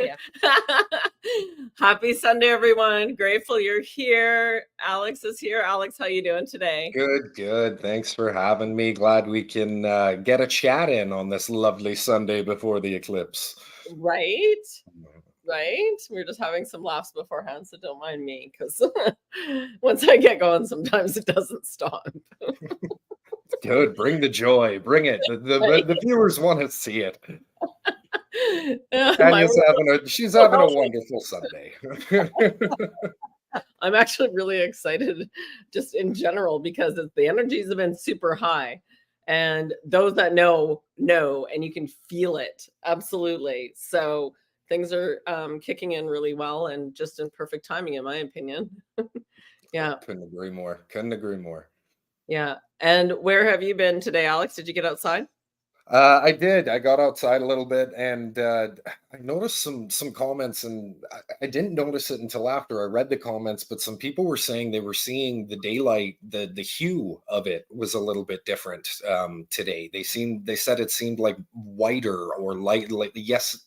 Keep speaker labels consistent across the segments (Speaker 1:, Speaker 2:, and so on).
Speaker 1: you?
Speaker 2: Happy Sunday, everyone. Grateful you're here. Alex is here. Alex, how you doing today?
Speaker 3: Good, good. Thanks for having me. Glad we can get a chat in on this lovely Sunday before the eclipse.
Speaker 2: Right? Right? We were just having some laughs beforehand, so don't mind me, because once I get going, sometimes it doesn't stop.
Speaker 3: Good. Bring the joy. Bring it. The viewers want to see it. She's having a wonderful Sunday.
Speaker 2: I'm actually really excited just in general because the energies have been super high, and those that know, and you can feel it. Absolutely. So things are kicking in really well and just in perfect timing, in my opinion. Yeah.
Speaker 3: Couldn't agree more. Couldn't agree more.
Speaker 2: Yeah. And where have you been today, Alex? Did you get outside?
Speaker 3: I did. I got outside a little bit, and I noticed some comments, and I didn't notice it until after I read the comments. But some people were saying they were seeing the daylight, the hue of it was a little bit different today. They said it seemed like whiter or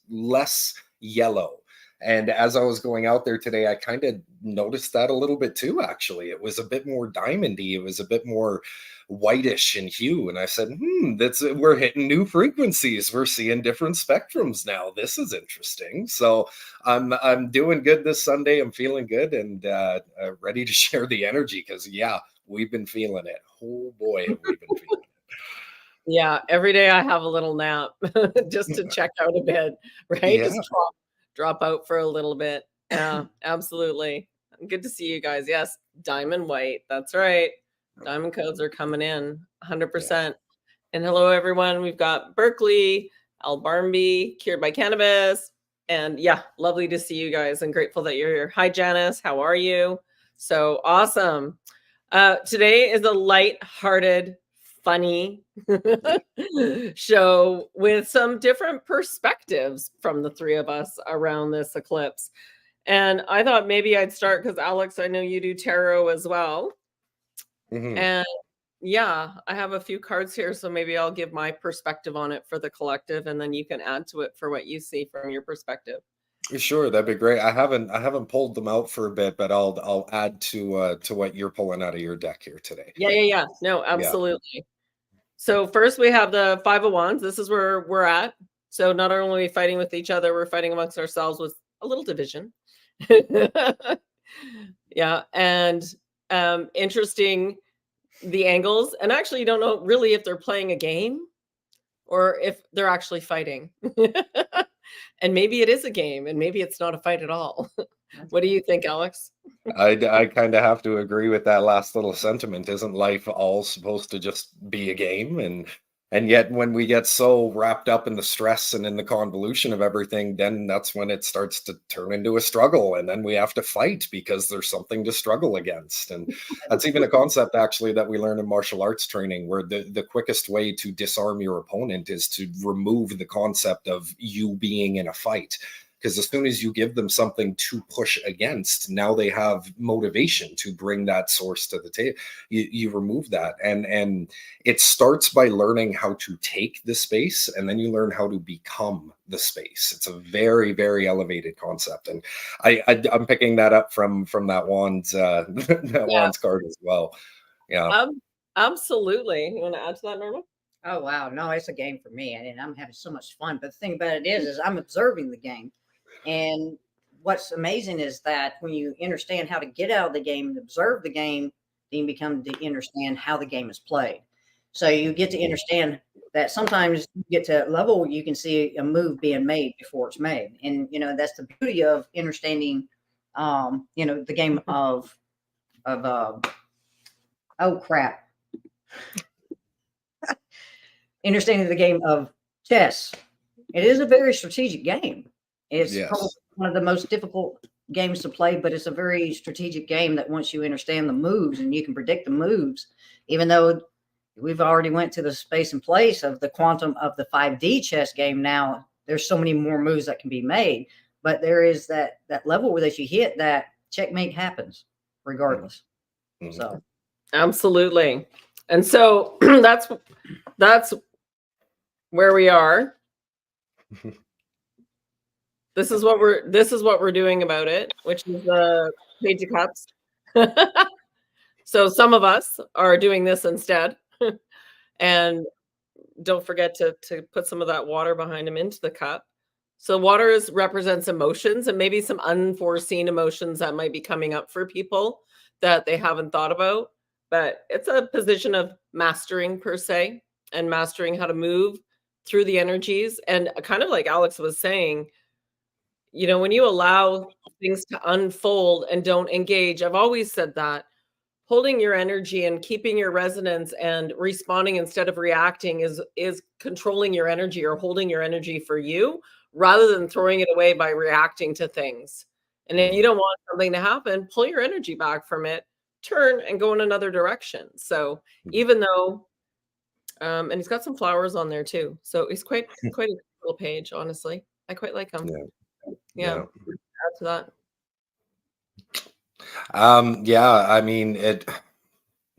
Speaker 3: less yellow. And as I was going out there today, I kind of noticed that a little bit too, actually. It was a bit more diamondy. It was a bit more whitish in hue. And I said, we're hitting new frequencies. We're seeing different spectrums now. This is interesting. So I'm doing good this Sunday. I'm feeling good and ready to share the energy because, yeah, we've been feeling it. Oh, boy, have we been feeling it.
Speaker 2: Yeah, every day I have a little nap just to check out a bit, right?
Speaker 3: Yeah.
Speaker 2: Just drop out for a little bit. Yeah, absolutely. Good to see you guys. Yes, diamond white. That's right. Diamond codes are coming in 100%. Yeah. And hello, everyone. We've got Berkeley, Al Barnby, Cured by Cannabis. And yeah, lovely to see you guys and grateful that you're here. Hi, Janice. How are you? So awesome. Today is a light-hearted, funny show with some different perspectives from the three of us around this eclipse. And I thought maybe I'd start because Alex, I know you do tarot as well. Mm-hmm. And yeah, I have a few cards here, so maybe I'll give my perspective on it for the collective, and then you can add to it for what you see from your perspective.
Speaker 3: Sure, that'd be great. I haven't pulled them out for a bit, but I'll add to what you're pulling out of your deck here today.
Speaker 2: Yeah. No, absolutely. Yeah. So first we have the Five of Wands. This is where we're at. So not only are we fighting with each other, we're fighting amongst ourselves with a little division. Yeah, and interesting the angles. And actually, you don't know really if they're playing a game or if they're actually fighting. And maybe it is a game, and maybe it's not a fight at all. What do you think, Alex?
Speaker 3: I kind of have to agree with that last little sentiment. Isn't life all supposed to just be a game? And yet when we get so wrapped up in the stress and in the convolution of everything, then that's when it starts to turn into a struggle. And then we have to fight because there's something to struggle against. And that's even a concept actually that we learn in martial arts training, where the quickest way to disarm your opponent is to remove the concept of you being in a fight. Because as soon as you give them something to push against, now they have motivation to bring that source to the table. You remove that. And it starts by learning how to take the space, and then you learn how to become the space. It's a very, very elevated concept. And I'm picking that up from that Wands, Wands card as well. Yeah.
Speaker 2: Absolutely. You want to add to that, Norma?
Speaker 1: Oh, wow. No, it's a game for me. And I'm having so much fun. But the thing about it is I'm observing the game. And what's amazing is that when you understand how to get out of the game and observe the game, then you become to understand how the game is played. So you get to understand that sometimes you get to a level where you can see a move being made before it's made. And, that's the beauty of understanding, the game of oh, crap. Understanding the game of chess. It is a very strategic game. It's probably one of the most difficult games to play, but it's a very strategic game that once you understand the moves and you can predict the moves, even though we've already went to the space and place of the quantum of the 5D chess game now, there's so many more moves that can be made, but there is that level where that you hit that checkmate happens regardless. Mm-hmm. So
Speaker 2: absolutely. And so that's where we are. This is what we're doing about it, which is the Page of Cups. So some of us are doing this instead. And don't forget to put some of that water behind him into the cup. So water represents emotions, and maybe some unforeseen emotions that might be coming up for people that they haven't thought about. But it's a position of mastering, per se, and mastering how to move through the energies. And kind of like Alex was saying, when you allow things to unfold and don't engage, I've always said that holding your energy and keeping your resonance and responding instead of reacting is controlling your energy, or holding your energy for you, rather than throwing it away by reacting to things. And if you don't want something to happen, pull your energy back from it, turn and go in another direction. So even though and he's got some flowers on there too, so he's quite a little page, honestly. I quite like him. Yeah. Add to that.
Speaker 3: Yeah, I mean,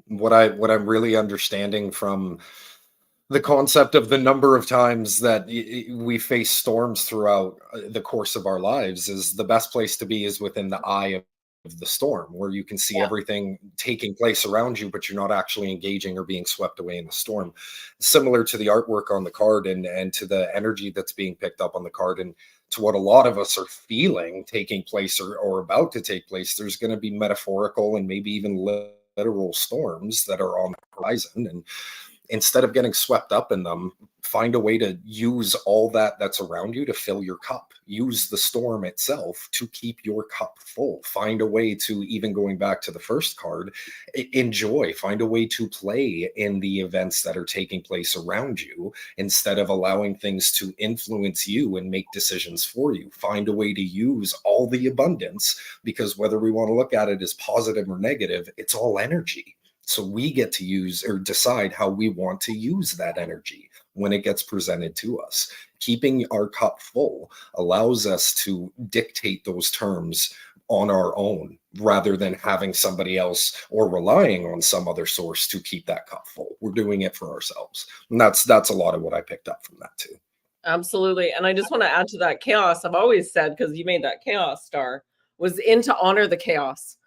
Speaker 3: what I'm really understanding from the concept of the number of times that we face storms throughout the course of our lives is the best place to be is within the eye of the storm, where you can see everything taking place around you, but you're not actually engaging or being swept away in the storm. Similar to the artwork on the card and to the energy that's being picked up on the card, and to what a lot of us are feeling taking place or about to take place, there's going to be metaphorical and maybe even literal storms that are on the horizon. And instead of getting swept up in them, find a way to use all that's around you to fill your cup. Use the storm itself to keep your cup full. Find a way to, even going back to the first card, enjoy. Find a way to play in the events that are taking place around you, instead of allowing things to influence you and make decisions for you. Find a way to use all the abundance, because whether we want to look at it as positive or negative, it's all energy. So we get to use or decide how we want to use that energy when it gets presented to us. Keeping our cup full allows us to dictate those terms on our own, rather than having somebody else or relying on some other source to keep that cup full. We're doing it for ourselves. And that's a lot of what I picked up from that too.
Speaker 2: Absolutely. And I just want to add to that, chaos, I've always said, because you made that chaos star, was in to honor the chaos,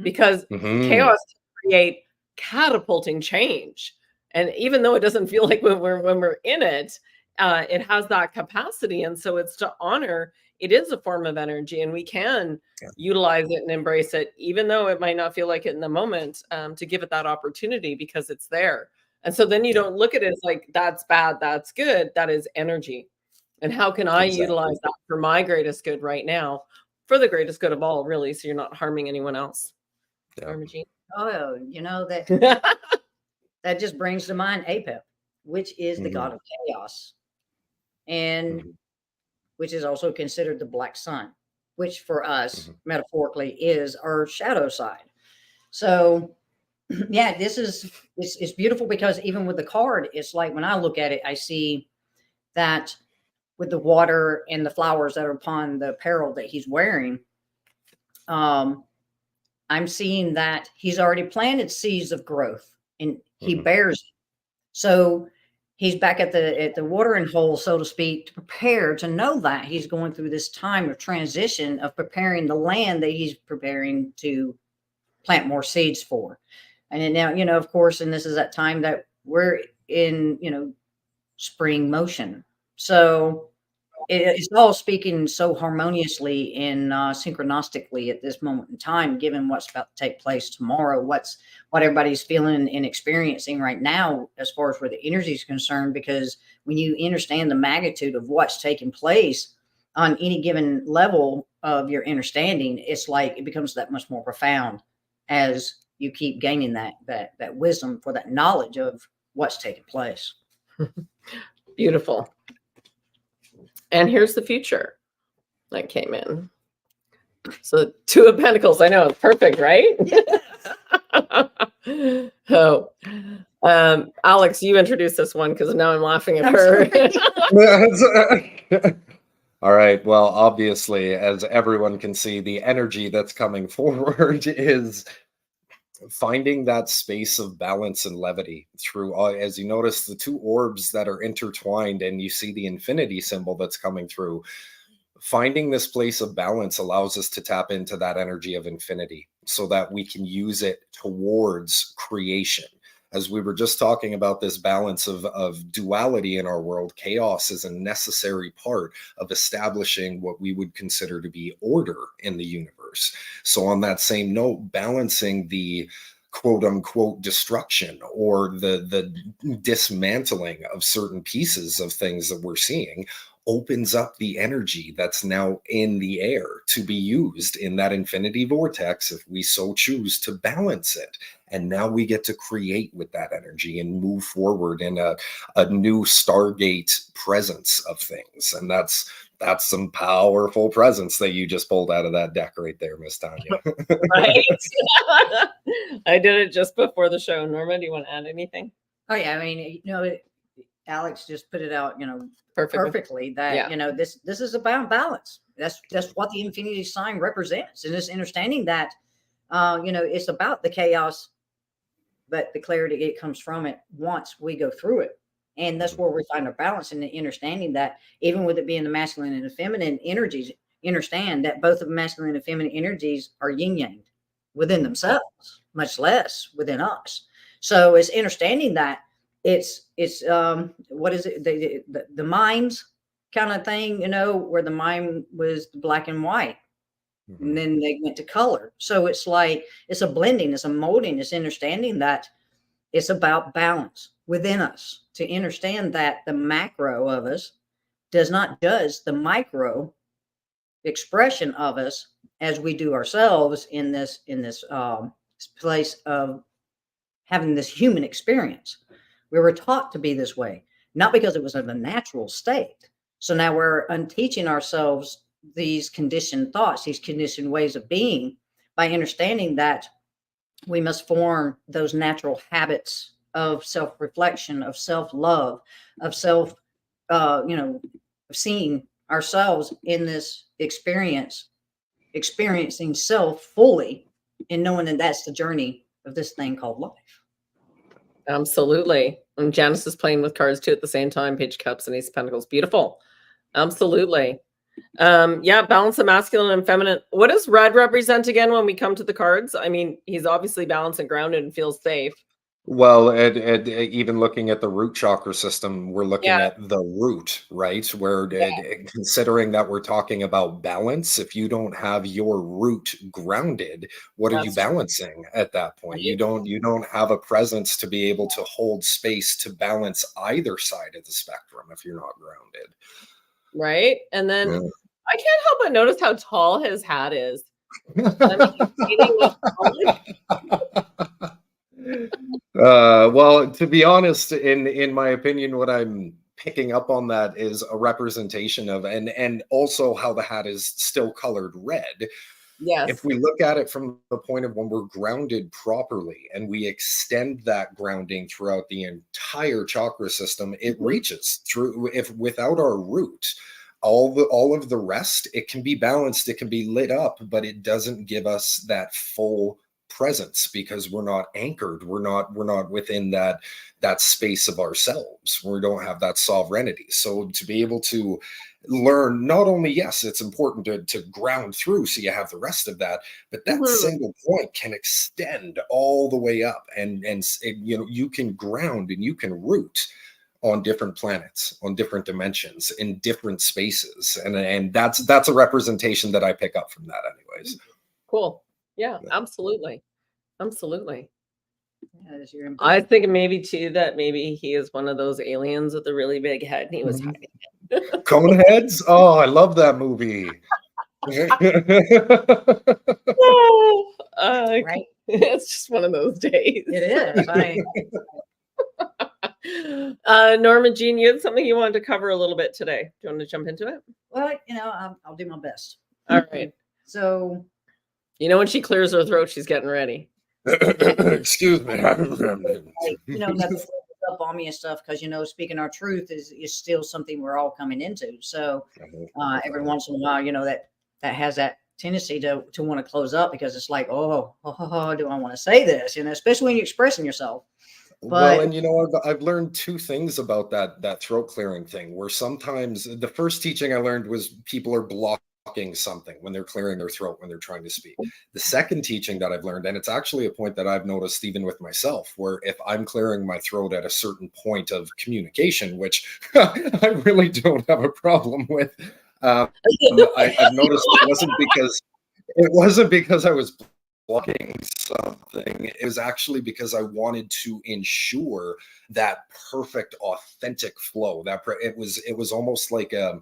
Speaker 2: because chaos create catapulting change. And even though it doesn't feel like when we're in it, it has that capacity. And so it's to honor, it is a form of energy, and we can utilize it and embrace it, even though it might not feel like it in the moment, to give it that opportunity, because it's there. And so then you don't look at it as like, that's bad, that's good. That is energy. And how can I utilize that for my greatest good right now, for the greatest good of all, really, so you're not harming anyone else.
Speaker 1: Oh, that just brings to mind Apep, which is the god of chaos, and which is also considered the black sun, which for us metaphorically is our shadow side. So yeah, it's beautiful, because even with the card, it's like when I look at it, I see that with the water and the flowers that are upon the apparel that he's wearing, I'm seeing that he's already planted seeds of growth, and he bears it. So he's back at the watering hole, so to speak, to prepare, to know that he's going through this time of transition, of preparing the land that he's preparing to plant more seeds for. And then now, of course, and this is that time that we're in, spring motion. So it's all speaking so harmoniously and synchronistically at this moment in time, given what's about to take place tomorrow, what everybody's feeling and experiencing right now as far as where the energy is concerned. Because when you understand the magnitude of what's taking place on any given level of your understanding, it's like it becomes that much more profound as you keep gaining that wisdom, for that knowledge of what's taking place.
Speaker 2: Beautiful. And here's the future that came in. So 2 of Pentacles, I know, it's perfect, right? Oh, Alex, you introduced this one, because now I'm laughing at her.
Speaker 3: All right. Well, obviously, as everyone can see, the energy that's coming forward is finding that space of balance and levity through, as you notice, the 2 orbs that are intertwined, and you see the infinity symbol that's coming through. finding this place of balance allows us to tap into that energy of infinity so that we can use it towards creation. As we were just talking about this balance of duality in our world, chaos is a necessary part of establishing what we would consider to be order in the universe. So on that same note, balancing the quote unquote destruction or the dismantling of certain pieces of things that we're seeing opens up the energy that's now in the air to be used in that infinity vortex if we so choose to balance it. And now we get to create with that energy and move forward in a new Stargate presence of things. And that's some powerful presence that you just pulled out of that deck right there, Miss Tanya.
Speaker 2: Right. I did it just before the show. Norma, do you want to add anything?
Speaker 1: Oh yeah, I mean, Alex just put it out, perfectly that,
Speaker 2: Yeah.
Speaker 1: this is about balance. That's what the infinity sign represents. And it's understanding that, it's about the chaos, but the clarity it comes from it once we go through it. And that's where we find our balance in the understanding that even with it being the masculine and the feminine energies, understand that both of masculine and feminine energies are yin yang within themselves, much less within us. So it's understanding that it's what is it, the minds kind of thing, where the mind was black and white. And then they went to color. So it's like, it's a blending, it's a molding, it's understanding that it's about balance within us, to understand that the macro of us does not judge the micro expression of us as we do ourselves in this place of having this human experience. We were taught to be this way, not because it was in a natural state. So now we're unteaching ourselves these conditioned thoughts, these conditioned ways of being, by understanding that we must form those natural habits of self-reflection, of self-love, of seeing ourselves in this experience, experiencing self fully, and knowing that that's the journey of this thing called life.
Speaker 2: Absolutely. And Janice is playing with cards too at the same time. Page of Cups and Ace of Pentacles. Beautiful. Absolutely. Balance of masculine and feminine. What does red represent again when we come to the cards? I mean, he's obviously balanced and grounded and feels safe.
Speaker 3: Well, and even looking at the root chakra system, we're looking at the root, right? Where considering that we're talking about balance, if you don't have your root grounded, what are you balancing at that point? You don't have a presence to be able to hold space to balance either side of the spectrum if you're not grounded.
Speaker 2: Right. And then I can't help but notice how tall his hat is. I mean,
Speaker 3: well, to be honest, in my opinion, what I'm picking up on that is a representation of, and also how the hat is still colored red.
Speaker 2: Yes.
Speaker 3: If we look at it from the point of when we're grounded properly and we extend that grounding throughout the entire chakra system, it reaches through. If without our root, all of the rest, it can be balanced, it can be lit up, but it doesn't give us that full presence because we're not anchored, we're not within that space of ourselves. We don't have that sovereignty. So to be able to learn, not only, yes, it's important to ground through so you have the rest of that, but that single point can extend all the way up, and you can ground and you can root on different planets, on different dimensions, in different spaces, and that's a representation that I pick up from that anyways.
Speaker 2: Cool. Yeah, absolutely. Absolutely.
Speaker 1: Yeah,
Speaker 2: I think maybe too that maybe he is one of those aliens with a really big head and he was hiding it.
Speaker 3: Coneheads? Oh, I love that movie.
Speaker 1: Right?
Speaker 2: It's just one of those days.
Speaker 1: It
Speaker 2: is. Norma Jean, you had something you wanted to cover a little bit today. Do you want to jump into it?
Speaker 1: Well, I'll do my best.
Speaker 2: All right.
Speaker 1: So,
Speaker 2: when she clears her throat, she's getting ready.
Speaker 3: Excuse me.
Speaker 1: Nothing up on me and stuff, because speaking our truth is still something we're all coming into. So every once in a while, that has that tendency to want to close up, because it's like, oh, do I want to say this? Especially when you're expressing yourself.
Speaker 3: Well,
Speaker 1: But
Speaker 3: and I've learned two things about that throat clearing thing, where sometimes the first teaching I learned was people are blocking something when they're clearing their throat when they're trying to speak. The second teaching that I've learned, and it's actually a point that I've noticed even with myself, where if I'm clearing my throat at a certain point of communication, which I really don't have a problem with, I've noticed it wasn't because I was blocking something. It was actually because I wanted to ensure that perfect, authentic flow. It was almost like a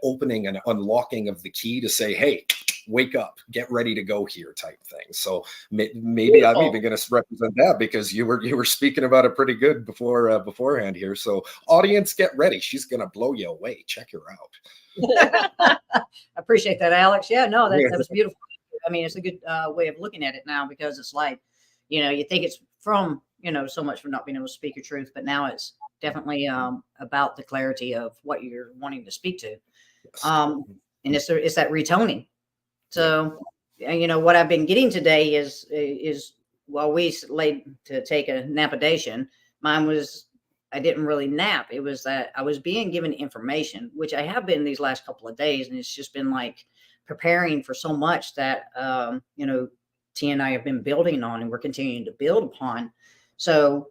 Speaker 3: opening and unlocking of the key to say, "Hey, wake up, get ready to go here," type thing. So maybe I'm even going to represent that, because you were speaking about it pretty good beforehand here. So audience, get ready. She's going to blow you away. Check her out.
Speaker 1: I appreciate that, Alex. Yeah, no, that was beautiful. I mean, it's a good way of looking at it now, because it's like, you think it's from, so much from not being able to speak your truth, but now it's definitely about the clarity of what you're wanting to speak to. And it's that retoning. So, what I've been getting today is while we laid to take a napadation, mine was, I didn't really nap. It was that I was being given information, which I have been these last couple of days. And it's just been like preparing for so much that, T and I have been building on, and we're continuing to build upon. So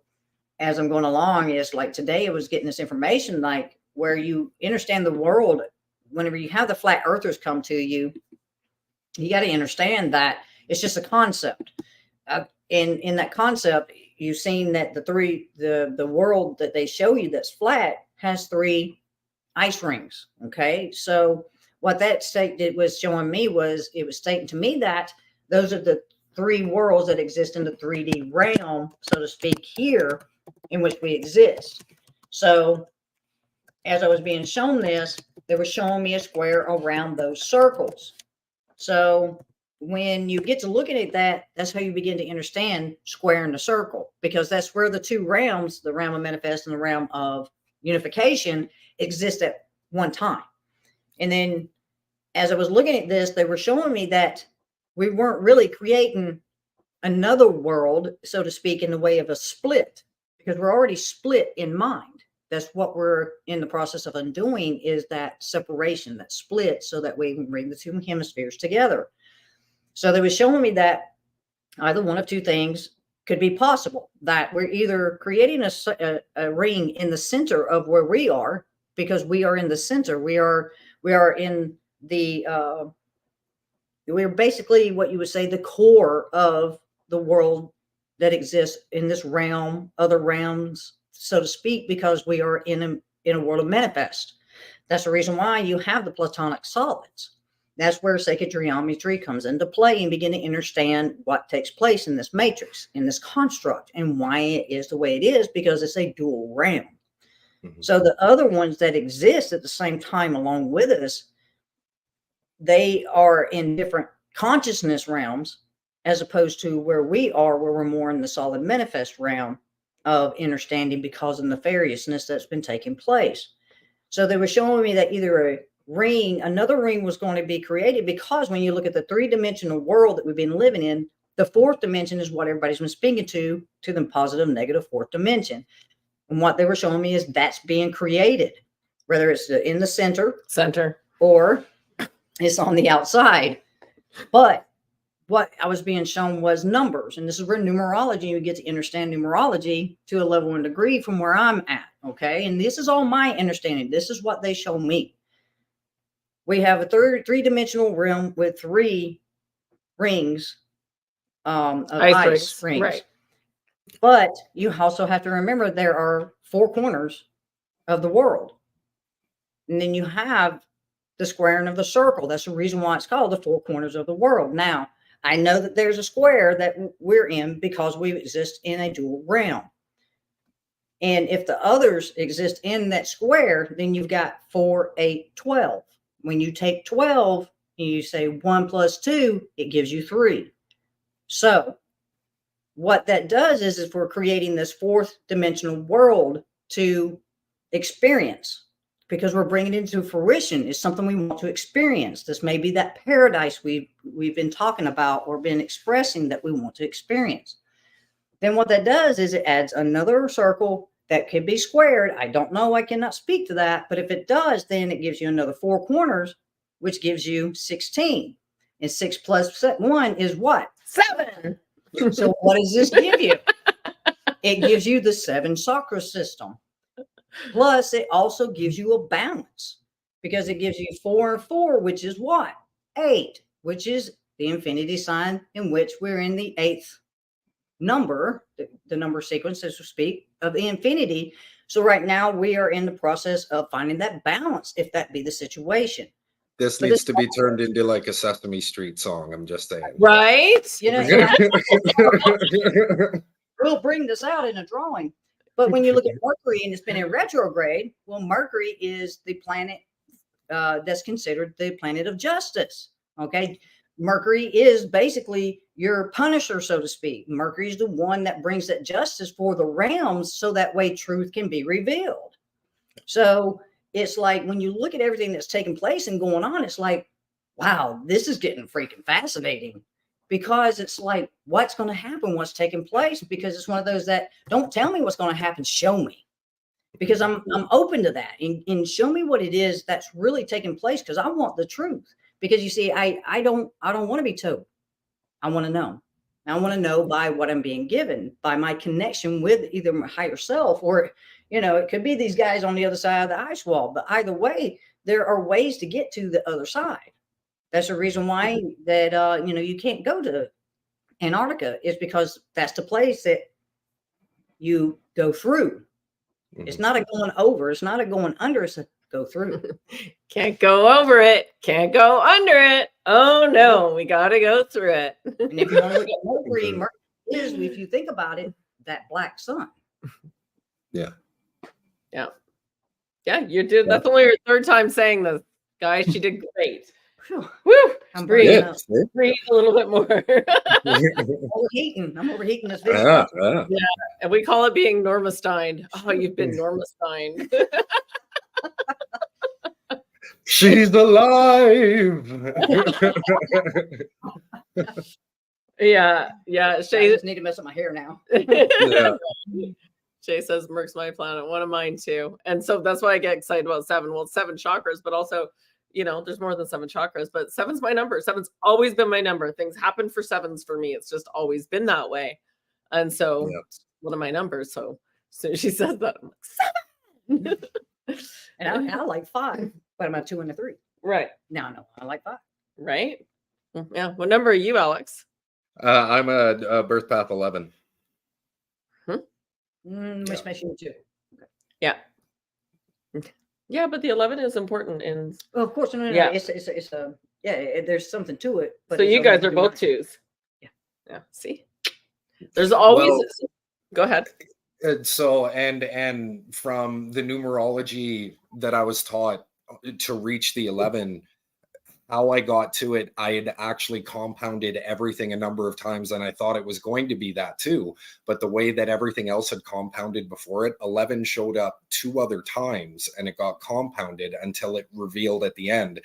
Speaker 1: as I'm going along, it's like today I was getting this information, like where you understand the world. Whenever you have the flat earthers come to you, you got to understand that it's just a concept. In that concept, you've seen that the world that they show you that's flat has 3 ice rings. Okay. So what that state was showing me was, it was stating to me that those are the 3 worlds that exist in the 3D realm, so to speak, here in which we exist. So as I was being shown this, they were showing me a square around those circles. So when you get to looking at that, that's how you begin to understand square and the circle, because that's where the 2 realms, the realm of manifest and the realm of unification, exist at one time. And then as I was looking at this, they were showing me that we weren't really creating another world, so to speak, in the way of a split, because we're already split in mind. That's what we're in the process of undoing, is that separation, that split, so that we can bring the 2 hemispheres together. So they were showing me that either one of 2 things could be possible, that we're either creating a ring in the center of where we are, because we are in the center. We are in the, we're basically what you would say the core of the world that exists in this realm, other realms, so to speak, because we are in a world of manifest. That's the reason why you have the platonic solids. That's where sacred geometry comes into play, and begin to understand what takes place in this matrix, in this construct, and why it is the way it is, because it's a dual realm. Mm-hmm. So the other ones that exist at the same time along with us, they are in different consciousness realms, as opposed to where we are, where we're more in the solid manifest realm of understanding, because of the nefariousness that's been taking place. So they were showing me that either another ring was going to be created, because when you look at the 3-dimensional world that we've been living in, the 4th dimension is what everybody's been speaking to the positive, negative 4th dimension. And what they were showing me is that's being created, whether it's in the center or it's on the outside. But what I was being shown was numbers. And this is where numerology, you get to understand numerology to a level and degree from where I'm at. Okay. And this is all my understanding. This is what they show me. We have a 3-dimensional realm with 3 rings, of ice rings. Right. But you also have to remember there are 4 corners of the world. And then you have the squaring of the circle. That's the reason why it's called the 4 corners of the world. Now, I know that there's a square that we're in because we exist in a dual realm. And if the others exist in that square, then you've got 4, 8, 12. When you take 12 and you say 1 + 2, it gives you 3. So what that does is if we're creating this 4th dimensional world to experience, because we're bringing it into fruition, is something we want to experience. This may be that paradise we've been talking about or been expressing that we want to experience. then what that does is it adds another circle that could be squared. I don't know. I cannot speak to that. But if it does, then it gives you another 4 corners, which gives you 16. And 6 plus 1 is what?
Speaker 2: 7.
Speaker 1: So what does this give you? It gives you the 7 chakra system. Plus, it also gives you a balance because it gives you 4 and 4, which is what? 8, which is the infinity sign in which we're in the 8th number, the number sequence, so to speak, of the infinity. So right now we are in the process of finding that balance, if that be the situation.
Speaker 3: This needs to be turned into like a Sesame Street song. I'm just saying.
Speaker 2: Right?
Speaker 1: You know, we'll bring this out in a drawing. But when you look at Mercury and it's been in retrograde, well, Mercury is the planet that's considered the planet of justice. Okay. Mercury is basically your punisher, so to speak. Mercury is the one that brings that justice for the realms so that way truth can be revealed. So it's like when you look at everything that's taking place and going on, it's like, wow, this is getting freaking fascinating because it's like, what's going to happen? What's taking place? Because it's one of those that don't tell me what's going to happen. Show me, because I'm open to that and show me what it is that's really taking place. Cause I want the truth. Because you see, I don't want to be told. I want to know. I want to know by what I'm being given, by my connection with either my higher self or, you know, it could be these guys on the other side of the ice wall. But either way, there are ways to get to the other side. That's the reason why that, you know, you can't go to Antarctica is because that's the place that you go through. It's not a going over. It's not a going under. It's a go through.
Speaker 2: Can't go over it. Can't go under it. Oh no, we got to go through it.
Speaker 1: And if you want to look at Mercury, Mercury is, if you think about it, that black sun.
Speaker 3: Yeah.
Speaker 2: Yeah. Yeah, you did. That's only your 3rd time saying this, guys. She did great.
Speaker 1: Whew.
Speaker 2: Woo!
Speaker 1: I'm
Speaker 2: breathe.
Speaker 1: breathing
Speaker 2: Breathe a little bit more.
Speaker 1: overheating. I'm overheating this video.
Speaker 2: Yeah, and we call it being Normasteined. Oh, you've been Normasteined.
Speaker 3: She's alive.
Speaker 2: Yeah.
Speaker 1: I
Speaker 2: Shay
Speaker 1: just need to mess up my hair now.
Speaker 3: Yeah.
Speaker 2: Shay says Merc's my planet, one of mine too. And so that's why I get excited about 7. Well, 7 chakras, but also, you know, there's more than 7 chakras, but 7's my number. 7's always been my number. Things happen for 7s for me. It's just always been that way. And so one of my numbers. So she says that, I'm like, 7.
Speaker 1: And I like 5, but I'm a 2 and a 3.
Speaker 2: Right.
Speaker 1: No, I like 5.
Speaker 2: Right. Yeah. What number are you, Alex?
Speaker 3: I'm a birth path 11.
Speaker 1: Which makes you 2. Okay.
Speaker 2: Yeah. Yeah, but the 11 is important. And
Speaker 1: well, of course, no.
Speaker 2: Yeah.
Speaker 1: It's a there's something to it. But
Speaker 2: so you guys are both 2s. Yeah. See, there's always. Go ahead.
Speaker 3: So and from the numerology that I was taught to reach the 11, how I got to it, I had actually compounded everything a number of times, and I thought it was going to be that too. But the way that everything else had compounded before it, 11 showed up 2 other times, and it got compounded until it revealed at the end.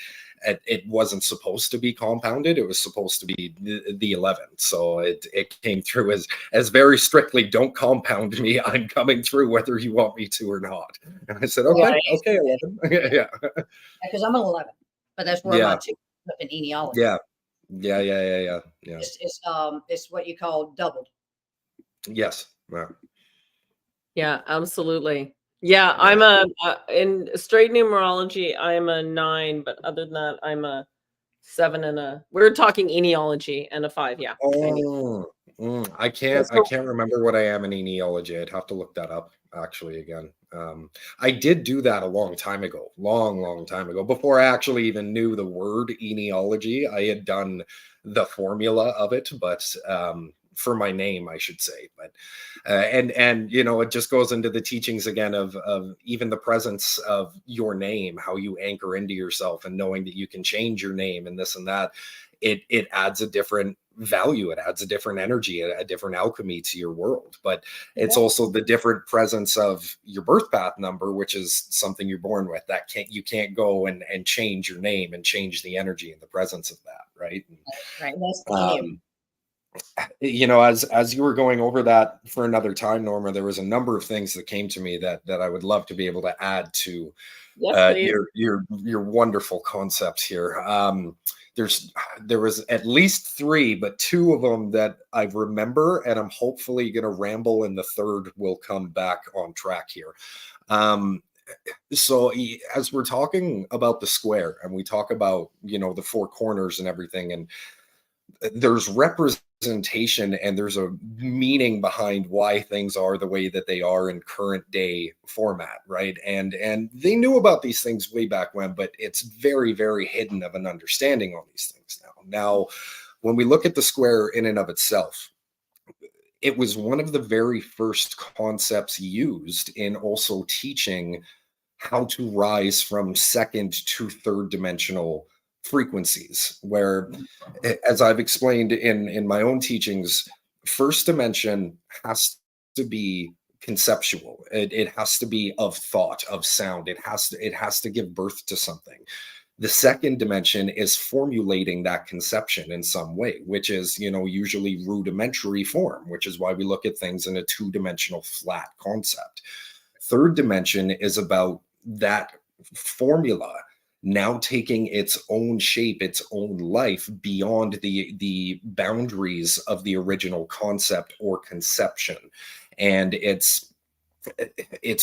Speaker 3: It wasn't supposed to be compounded. It was supposed to be the 11. So it came through as very strictly, don't compound me. I'm coming through whether you want me to or not. And I said, okay, 11. Yeah.
Speaker 1: Because I'm an 11. But that's where I'm in etiology.
Speaker 3: Yeah.
Speaker 1: It's what you call doubled.
Speaker 3: Yes.
Speaker 2: Yeah, absolutely. Yeah, I'm a in straight numerology, I'm a 9, but other than that, I'm a 7 and a. We're talking etiology and a 5. Yeah.
Speaker 3: I can't remember what I am in etiology. I'd have to look that up actually again. I did do that a long time ago, long time ago, before I actually even knew the word etiology. I had done the formula of it, but for my name, I should say. But and you know, it just goes into the teachings again of even the presence of your name, how you anchor into yourself, and knowing that you can change your name and this and that. It adds a different value. It adds a different energy, a different alchemy to your world. But it's also the different presence of your birth path number, which is something you're born with. That you can't go and change your name and change the energy and the presence of that, right?
Speaker 1: Right. That's
Speaker 3: You know, as you were going over that for another time, Norma, there was a number of things that came to me that I would love to be able to add to
Speaker 2: Yes, please.
Speaker 3: your wonderful concepts here. There was at least three, but two of them that I remember, and I'm hopefully going to ramble, and the third will come back on track here. So as we're talking about the square, and we talk about, you know, the four corners and everything, and there's representation and there's a meaning behind why things are the way that they are in current day format, right? And they knew about these things way back when, but it's very, very hidden of an understanding on these things now. When we look at the square in and of itself, it was one of the very first concepts used in also teaching how to rise from second to third dimensional frequencies, where, as I've explained in my own teachings, first dimension has to be conceptual. It has to be of thought, of sound. It has to give birth to something. The second dimension is formulating that conception in some way, which is, you know, usually rudimentary form, which is why we look at things in a two-dimensional flat concept. Third dimension is about that formula now taking its own shape, its own life beyond the boundaries of the original concept or conception. And it's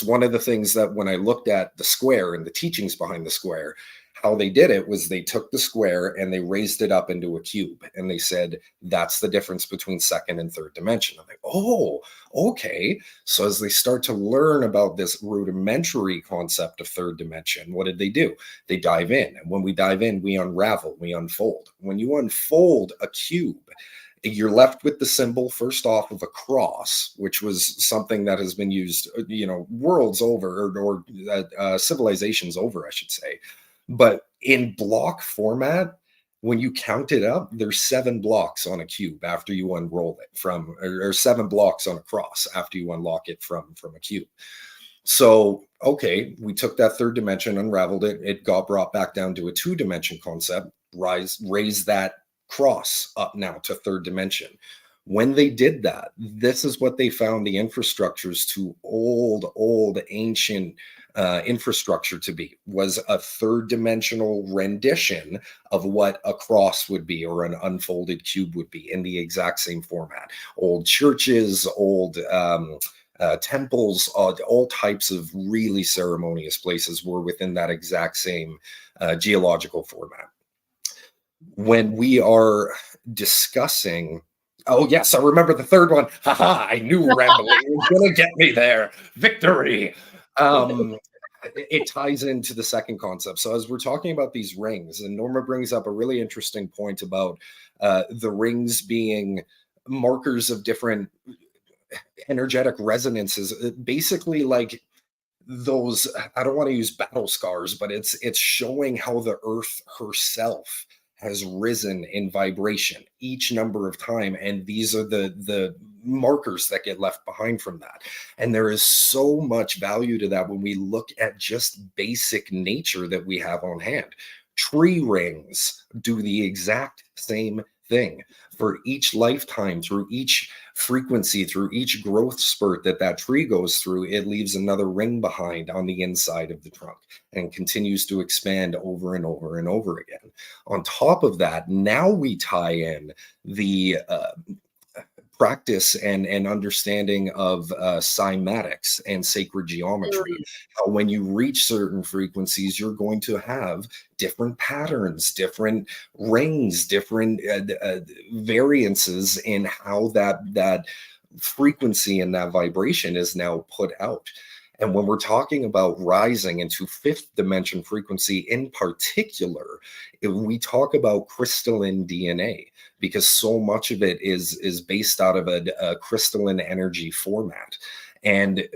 Speaker 3: one of the things that when I looked at the square and the teachings behind the square, how they did it was they took the square and they raised it up into a cube, and they said that's the difference between second and third dimension. I'm like, oh, okay. So as they start to learn about this rudimentary concept of third dimension, what did they do? They dive in, and when we dive in, we unravel, we unfold. When you unfold a cube, you're left with the symbol, first off, of a cross, which was something that has been used, you know, worlds over, or civilizations over, I should say. But in block format, when you count it up, there's 7 blocks on a cube after you unroll it from, or 7 blocks on a cross after you unlock it from a cube. So, okay, we took that third dimension, unraveled it, it got brought back down to a 2-dimension concept, raise that cross up now to third dimension. When they did that, this is what they found the infrastructures to old ancient infrastructure to be, was a third dimensional rendition of what a cross would be, or an unfolded cube would be, in the exact same format. Old churches, old temples, all types of really ceremonious places were within that exact same geological format. When we are discussing, oh yes, I remember the third one. Haha, I knew rambling was gonna get me there. Victory. It ties into the second concept. So as we're talking about these rings, and Norma brings up a really interesting point about the rings being markers of different energetic resonances, basically like those, I don't want to use battle scars, but it's showing how the earth herself has risen in vibration each number of time, and these are the markers that get left behind from that. And there is so much value to that when we look at just basic nature that we have on hand. Tree rings do the exact same thing. For each lifetime, through each frequency, through each growth spurt that tree goes through, it leaves another ring behind on the inside of the trunk and continues to expand over and over and over again. On top of that, now we tie in the practice and understanding of cymatics and sacred geometry. How when you reach certain frequencies, you're going to have different patterns, different rings, different variances in how that frequency and that vibration is now put out. And when we're talking about rising into 5th dimension frequency in particular, we talk about crystalline DNA, because so much of it is based out of a crystalline energy format. And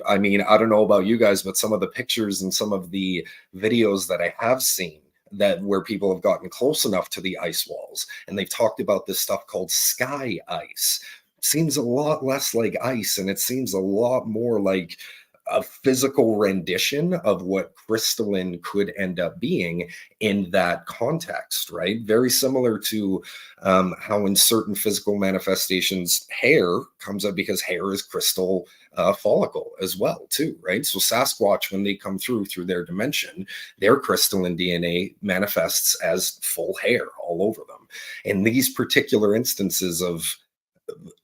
Speaker 3: I mean, I don't know about you guys, but some of the pictures and some of the videos that I have seen, that where people have gotten close enough to the ice walls and they've talked about this stuff called sky ice, seems a lot less like ice, and it seems a lot more like a physical rendition of what crystalline could end up being in that context, right? Very similar to how in certain physical manifestations, hair comes up because hair is crystal follicle as well, too, right? So Sasquatch, when they come through their dimension, their crystalline DNA manifests as full hair all over them. In these particular instances of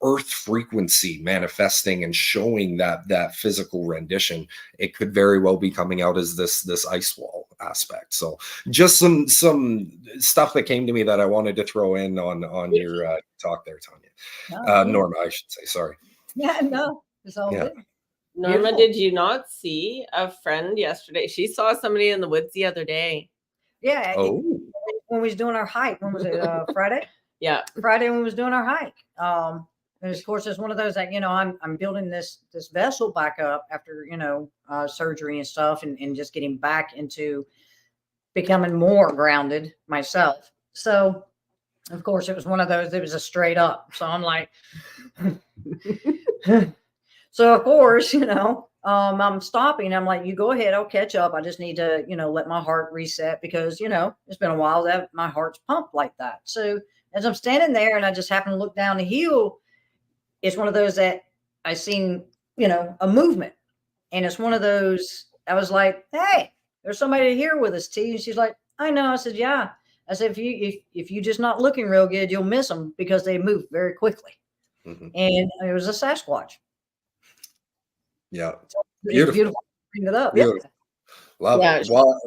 Speaker 3: earth frequency manifesting and showing that physical rendition, it could very well be coming out as this ice wall aspect. So just some stuff that came to me that I wanted to throw in on your talk there, Tanya. Norma, I should say. Sorry.
Speaker 1: Yeah, no, it's all good.
Speaker 2: Norma,
Speaker 1: Beautiful.
Speaker 2: did you not see a friend yesterday? She saw somebody in the woods the other day.
Speaker 1: Yeah. When we was doing our hike, when was it? Friday?
Speaker 2: Yeah.
Speaker 1: Friday when we was doing our hike. And of course, it's one of those that, I'm building this vessel back up after, surgery and stuff, and just getting back into becoming more grounded myself. So, of course, it was one of those, it was a straight up. So I'm like, so of course, I'm stopping. I'm like, you go ahead, I'll catch up. I just need to, let my heart reset because, it's been a while that my heart's pumped like that. So as I'm standing there and I just happen to look down the hill, it's one of those that I seen, a movement. And it's one of those, I was like, hey, there's somebody here with us, T. And she's like, I know. I said, yeah. I said, if you're just not looking real good, you'll miss them because they move very quickly. Mm-hmm. And it was a Sasquatch.
Speaker 3: Yeah.
Speaker 1: It's beautiful. Bring it up.
Speaker 3: Beautiful.
Speaker 1: Yeah.
Speaker 3: Love it. Well,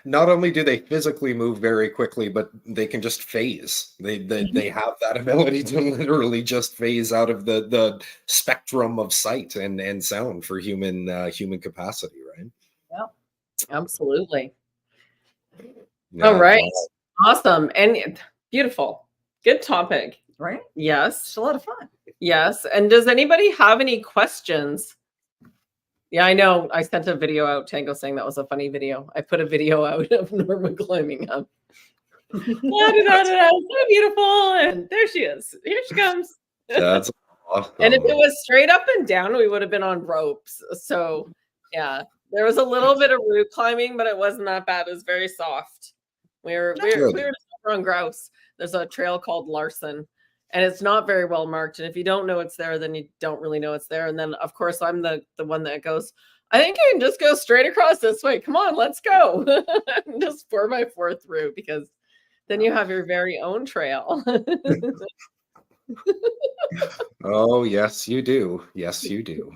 Speaker 3: not only do they physically move very quickly, but they can just phase. They have that ability to literally just phase out of the spectrum of sight and sound for human capacity, right?
Speaker 1: Yeah,
Speaker 2: absolutely.
Speaker 3: Yeah,
Speaker 2: all right. Awesome. And beautiful. Good topic.
Speaker 1: Right?
Speaker 2: Yes.
Speaker 1: It's a lot of fun.
Speaker 2: Yes. And does anybody have any questions? Yeah, I know. I sent a video out, Tango, saying that was a funny video. I put a video out of Norma climbing up. So beautiful. And there she is. Here she comes.
Speaker 3: That's awesome.
Speaker 2: And if it was straight up and down, we would have been on ropes. So yeah, there was a little bit of root climbing, but it wasn't that bad. It was very soft. We were on grouse. There's a trail called Larson. And it's not very well marked. And if you don't know it's there, then you don't really know it's there. And then, of course, I'm the one that goes, I think you can just go straight across this way. Come on, let's go. Just 4x4 through, because then you have your very own trail.
Speaker 3: Oh, yes, you do. Yes, you do.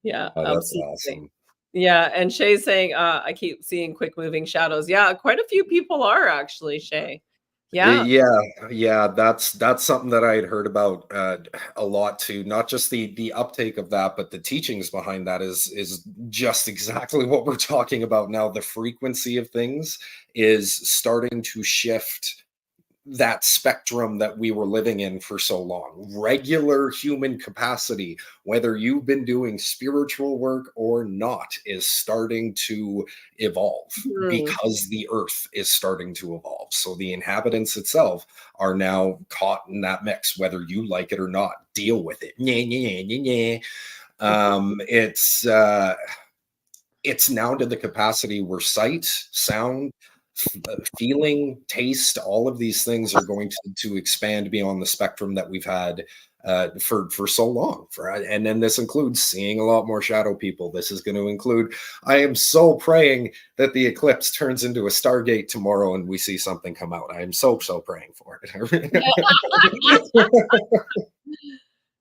Speaker 2: Yeah,
Speaker 3: that's awesome.
Speaker 2: Yeah, and Shay's saying, I keep seeing quick moving shadows. Yeah, quite a few people are actually, Shay.
Speaker 3: Yeah. That's something that I had heard about a lot too. Not just the uptake of that, but the teachings behind that is just exactly what we're talking about now. The frequency of things is starting to shift that spectrum that we were living in for so long. Regular human capacity, whether you've been doing spiritual work or not, is starting to evolve because the earth is starting to evolve. So the inhabitants itself are now caught in that mix, whether you like it or not. Deal with it. It's now to the capacity where sight, sound, feeling, taste, all of these things are going to expand beyond the spectrum that we've had for so long. And then this includes seeing a lot more shadow people. This is going to include, I am so praying that the eclipse turns into a Stargate tomorrow and we see something come out. I am so praying for it.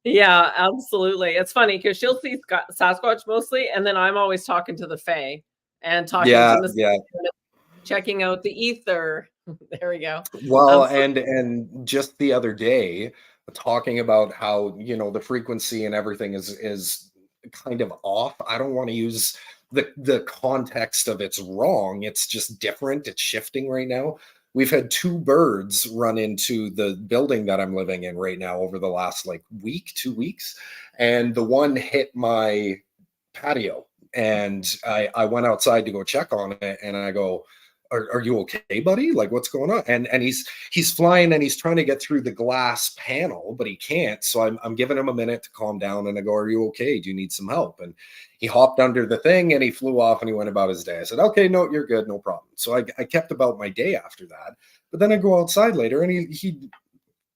Speaker 2: Yeah, absolutely. It's funny because she'll see Sasquatch mostly, and then I'm always talking to the Fae and talking to the checking out the ether. There we go.
Speaker 3: Well, and just the other day, talking about how, the frequency and everything is kind of off. I don't want to use the context of it's wrong. It's just different. It's shifting right now. We've had 2 birds run into the building that I'm living in right now over the last 2 weeks. And the one hit my patio. And I went outside to go check on it. And I go, are you okay, buddy? Like, what's going on? And he's flying and he's trying to get through the glass panel, but he can't. So I'm giving him a minute to calm down, and I go, are you okay? Do you need some help? And he hopped under the thing and he flew off and he went about his day. I said, okay, no, you're good, no problem. So I kept about my day after that. But then I go outside later, and he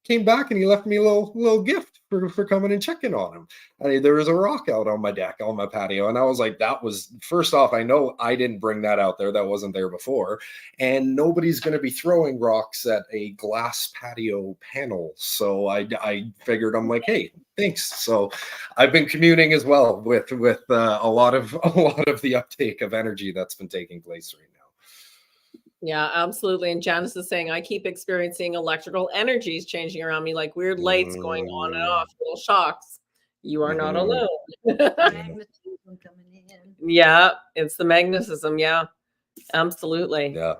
Speaker 3: came back and he left me a little gift for coming and checking on him. There was a rock out on my deck, on my patio. And I was like, that was, first off, I know I didn't bring that out there. That wasn't there before. And nobody's going to be throwing rocks at a glass patio panel. So I figured, I'm like, hey, thanks. So I've been communing as well with a lot of the uptake of energy that's been taking place right now.
Speaker 2: Yeah, absolutely. And Janice is saying, I keep experiencing electrical energies changing around me, like weird lights going on and off, little shocks. You are not alone.
Speaker 1: Magnetism coming in.
Speaker 2: Yeah, it's the magnetism. Yeah, absolutely.
Speaker 3: Yeah.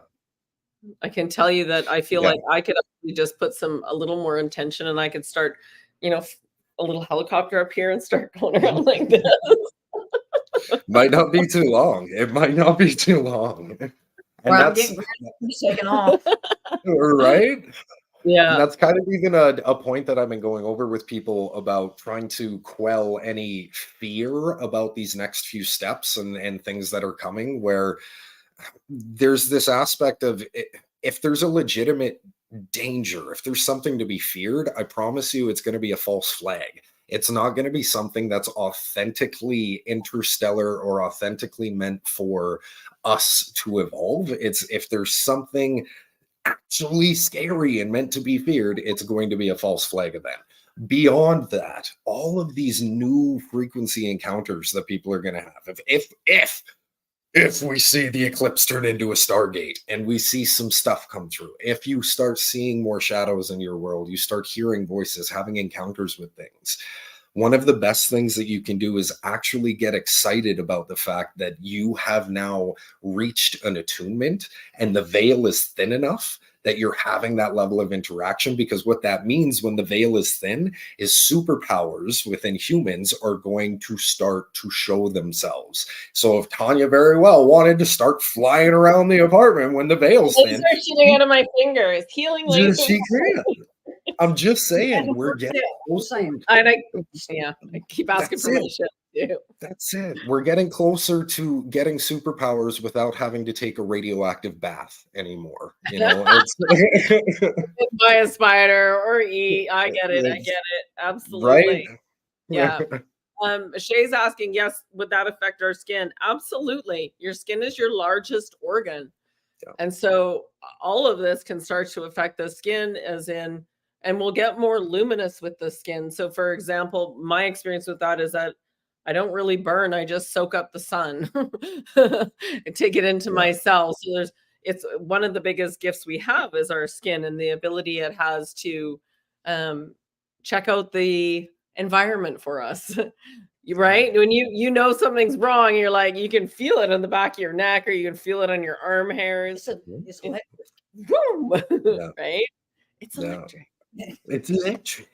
Speaker 2: I can tell you that I feel like I could actually just put a little more intention, and I could start, a little helicopter up here and start going around like this.
Speaker 3: Might not be too long. It might not be too long. And
Speaker 1: I'm getting shaken off.
Speaker 3: Right?
Speaker 2: Yeah.
Speaker 3: And that's kind of even a point that I've been going over with people about trying to quell any fear about these next few steps and things that are coming, where there's this aspect of, if there's a legitimate danger, if there's something to be feared, I promise you it's going to be a false flag. It's not going to be something that's authentically interstellar or authentically meant for us to evolve. It's, if there's something actually scary and meant to be feared, it's going to be a false flag event. Beyond that, all of these new frequency encounters that people are going to have, if we see the eclipse turn into a Stargate and we see some stuff come through, if you start seeing more shadows in your world, you start hearing voices, having encounters with things, one of the best things that you can do is actually get excited about the fact that you have now reached an attunement and the veil is thin enough that you're having that level of interaction. Because what that means when the veil is thin is superpowers within humans are going to start to show themselves. So if Tanya very well wanted to start flying around the apartment when the veil's thin,
Speaker 2: are shooting out of my fingers, healing lasers.
Speaker 3: She can. I'm just saying, we're getting closer.
Speaker 2: I keep asking for my shit too.
Speaker 3: That's it. We're getting closer to getting superpowers without having to take a radioactive bath anymore.
Speaker 2: Buy a spider or eat. I get it. Absolutely.
Speaker 3: Right?
Speaker 2: Yeah. Shay's asking, yes, would that affect our skin? Absolutely. Your skin is your largest organ. Yeah. And so all of this can start to affect the skin, and we'll get more luminous with the skin. So for example, my experience with that is that I don't really burn. I just soak up the sun and take it into my cells. So it's one of the biggest gifts we have is our skin and the ability it has to check out the environment for us. Right? When you know something's wrong, you're like, you can feel it on the back of your neck, or you can feel it on your arm hairs.
Speaker 1: It's electric.
Speaker 2: Right? It's electric.
Speaker 3: It's electric.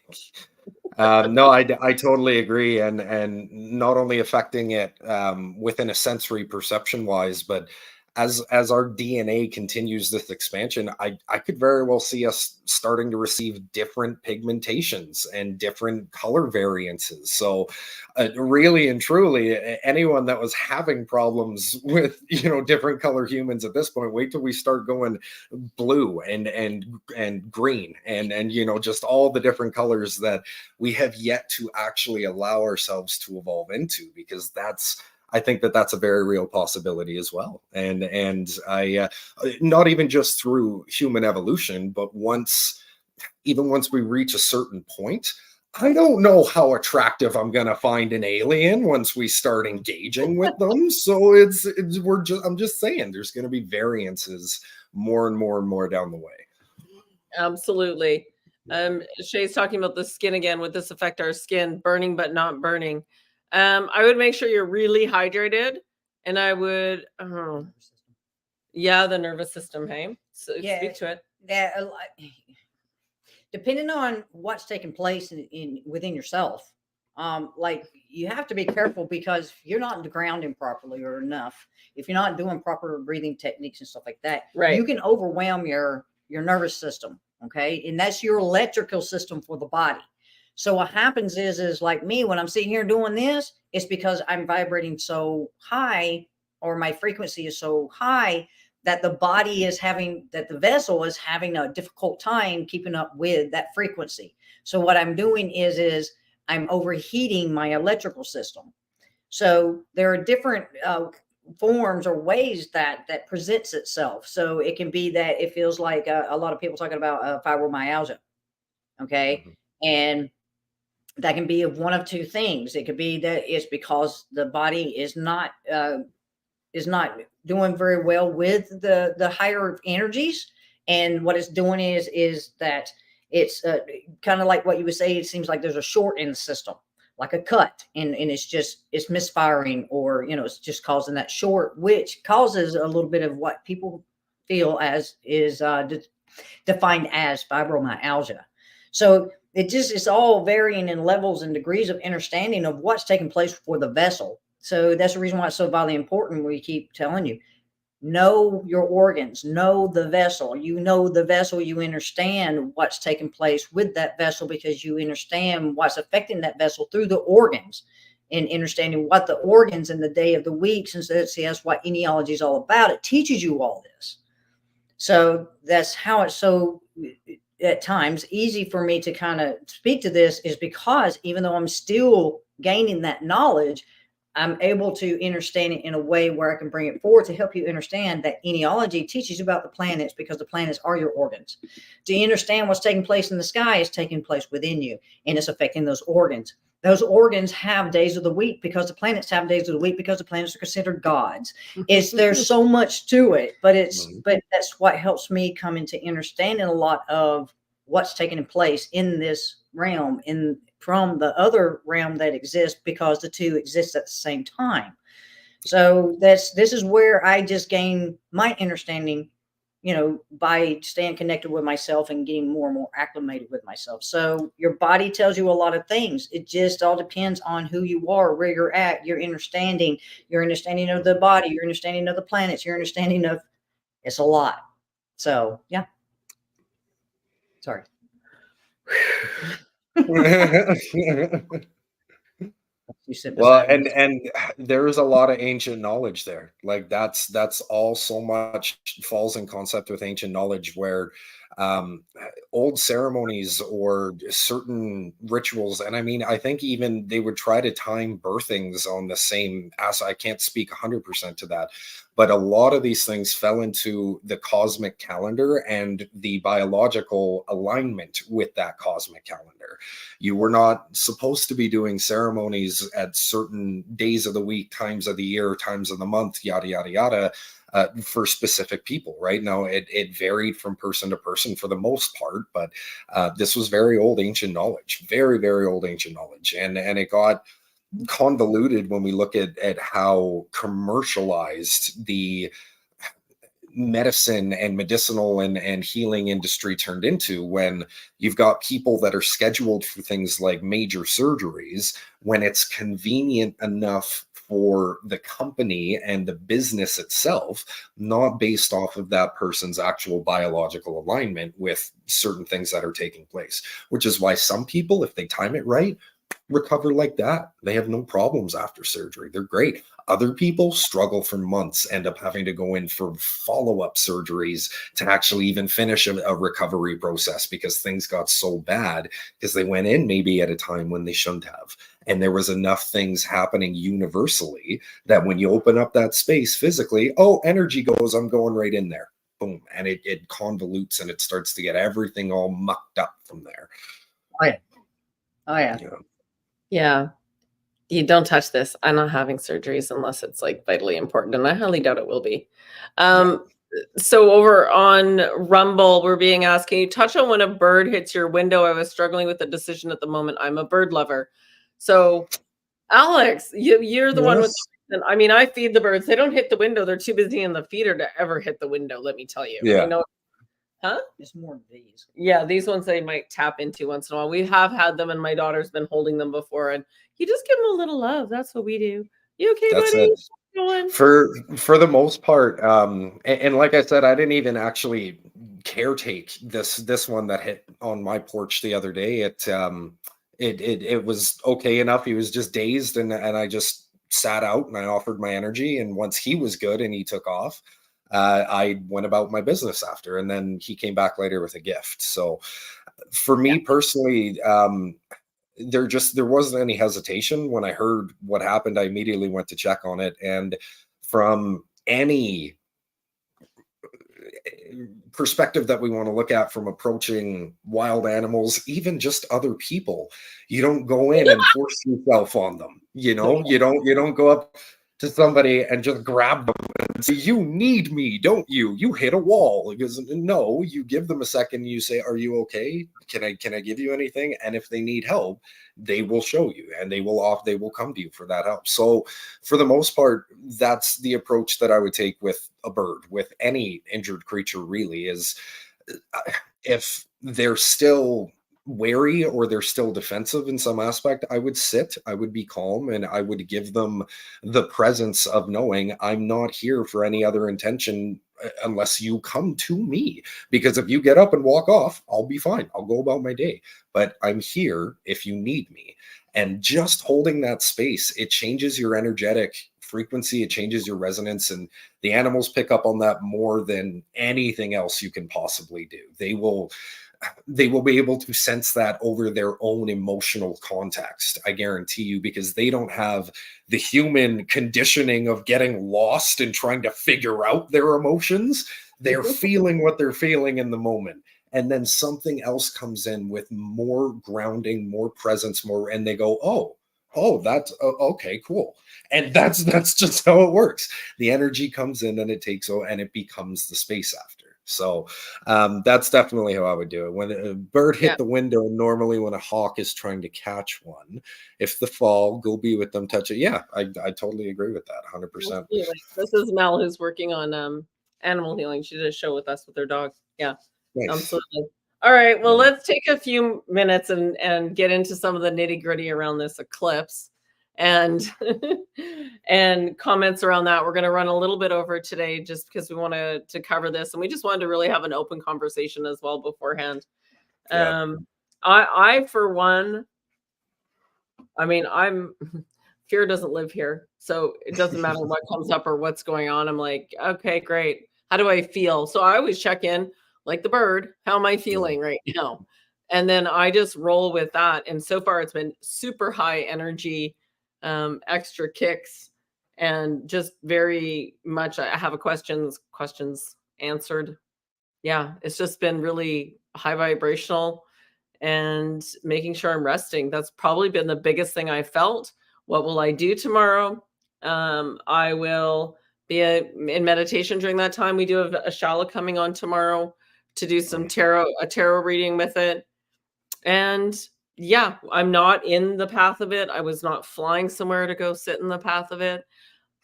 Speaker 3: No, I totally agree, and not only affecting it within a sensory perception wise, but as our DNA continues this expansion, I could very well see us starting to receive different pigmentations and different color variances. So really and truly, anyone that was having problems with different color humans at this point, wait till we start going blue and green and just all the different colors that we have yet to actually allow ourselves to evolve into, because I think that's a very real possibility as well. And I not even just through human evolution, but once we reach a certain point, I don't know how attractive I'm going to find an alien once we start engaging with them. So I'm just saying there's going to be variances more and more and more down the way.
Speaker 2: Absolutely. Shay's talking about the skin again. Would this affect our skin? Burning but not burning. I would make sure you're really hydrated, and I would, the nervous system. Hey, so speak to it.
Speaker 1: Depending on what's taking place within yourself, like you have to be careful because if you're not grounding properly or enough, if you're not doing proper breathing techniques and stuff like that, you can overwhelm your nervous system. Okay. And that's your electrical system for the body. So what happens is like me, when I'm sitting here doing this, it's because I'm vibrating so high, or my frequency is so high, that the body is having, that the vessel is having a difficult time keeping up with that frequency. So what I'm doing is I'm overheating my electrical system. So there are different forms or ways that presents itself. So it can be that it feels like a lot of people talking about fibromyalgia. Okay. And that can be of one of two things. It could be that it's because the body is not doing very well with the higher energies, and what it's doing is that it's kind of like what you would say. It seems like there's a short in the system, like a cut, and it's misfiring, or it's just causing that short, which causes a little bit of what people feel as is defined as fibromyalgia. So it's all varying in levels and degrees of understanding of what's taking place for the vessel. So that's the reason why it's so vitally important. We keep telling you, know your organs, know the vessel. You know the vessel, you understand what's taking place with that vessel, because you understand what's affecting that vessel through the organs, and understanding what the organs in the day of the week, since that's what eniology is all about. It teaches you all this. So that's how it's so at times easy for me to kind of speak to this, is because even though I'm still gaining that knowledge, I'm able to understand it in a way where I can bring it forward to help you understand that eniology teaches you about the planets, because the planets are your organs. To understand what's taking place in the sky is taking place within you, and it's affecting those organs. Those organs have days of the week because the planets have days of the week, because the planets are considered gods. There's so much to it, but that's what helps me come into understanding a lot of what's taking place in this realm, from the other realm that exists, because the two exist at the same time. So this is where I just gain my understanding, by staying connected with myself and getting more and more acclimated with myself. So your body tells you a lot of things. It just all depends on who you are, where you're at, your understanding of the body, your understanding of the planets, your understanding of, it's a lot. So yeah. Sorry.
Speaker 3: Well, and there is a lot of ancient knowledge there. Like that's all so much falls in concept with ancient knowledge, where old ceremonies or certain rituals, and I mean, I think even they would try to time birthings on the same as, I can't speak 100% to that, but a lot of these things fell into the cosmic calendar and the biological alignment with that cosmic calendar. You were not supposed to be doing ceremonies at certain days of the week, times of the year, times of the month, yada, yada, yada, for specific people. Right now, it varied from person to person for the most part, but this was very old ancient knowledge, very, very old ancient knowledge. And it got convoluted when we look at how commercialized the medicine and medicinal and healing industry turned into, when you've got people that are scheduled for things like major surgeries when it's convenient enough for the company and the business itself, not based off of that person's actual biological alignment with certain things that are taking place, which is why some people, if they time it right, recover like that. They have no problems after surgery. They're great. Other people struggle for months, end up having to go in for follow-up surgeries to actually even finish a recovery process, because things got so bad because they went in maybe at a time when they shouldn't have. And there was enough things happening universally that when you open up that space physically, oh, energy goes, I'm going right in there. Boom. And it convolutes, and it starts to get everything all mucked up from there.
Speaker 1: Oh yeah. Oh yeah.
Speaker 2: Yeah. You don't touch this. I'm not having surgeries unless it's like vitally important, and I highly doubt it will be. So over on Rumble, we're being asked, can you touch on when a bird hits your window? I was struggling with the decision at the moment. I'm a bird lover. So Alex, you're the one with the, I mean, I feed the birds. They don't hit the window. They're too busy in the feeder to ever hit the window, let me tell you.
Speaker 3: Yeah.
Speaker 2: I know Huh?
Speaker 1: It's more of these.
Speaker 2: Yeah, these ones they might tap into once in a while. We have had them, and my daughter's been holding them before, and you just give them a little love. That's what we do. You okay,
Speaker 3: That's
Speaker 2: buddy?
Speaker 3: it.
Speaker 2: Going?
Speaker 3: For the most part, and like I said, I didn't even actually caretake this one that hit on my porch the other day. It was okay enough. He was just dazed, and I just sat out and I offered my energy. And once he was good and he took off, I went about my business after. And then he came back later with a gift. So for me personally, there wasn't any hesitation when I heard what happened. I immediately went to check on it, and from any perspective that we want to look at from approaching wild animals, even just other people, you don't go in and force yourself on them. You don't go up to somebody and just grab them and say, "You need me, don't you? You hit a wall." Because no, you give them a second. You say, "Are you okay? Can I give you anything?" And if they need help, they will show you, and they will come to you for that help. So for the most part, that's the approach that I would take with a bird, with any injured creature really, is if they're still wary or they're still defensive in some aspect, I would sit, I would be calm, and I would give them the presence of knowing I'm not here for any other intention unless you come to me. Because if you get up and walk off, I'll be fine. I'll go about my day. But I'm here if you need me. And just holding that space, it changes your energetic frequency, it changes your resonance, and the animals pick up on that more than anything else you can possibly do. They will be able to sense that over their own emotional context, I guarantee you, because they don't have the human conditioning of getting lost and trying to figure out their emotions. They're feeling what they're feeling in the moment. And then something else comes in with more grounding, more presence, more, and they go, oh, that's okay, cool. And that's just how it works. The energy comes in and it takes over and it becomes the space after. So that's definitely how I would do it. When a bird hit the window, normally when a hawk is trying to catch one, if the fall, go be with them, touch it. Yeah, I totally agree with that, 100%.
Speaker 2: This is Mel, who's working on animal healing. She did a show with us with her dog. Yeah,
Speaker 3: Nice.
Speaker 2: absolutely. All right, well, let's take a few minutes and get into some of the nitty gritty around this eclipse and and comments around that. We're going to run a little bit over today just because we want to cover this, and we just wanted to really have an open conversation as well beforehand. I for one, I mean, fear doesn't live here, so it doesn't matter what comes up or what's going on. I'm like, okay, great. How do I feel? So I always check in like the bird. How am I feeling right now? And then I just roll with that. And so far it's been super high energy, extra kicks, and just very much I have questions answered. Yeah, it's just been really high vibrational and making sure I'm resting. That's probably been the biggest thing I felt. What will I do tomorrow? I will be in meditation during that time. We do have a shala coming on tomorrow to do some a tarot reading with it. And yeah, I'm not in the path of it. I was not flying somewhere to go sit in the path of it.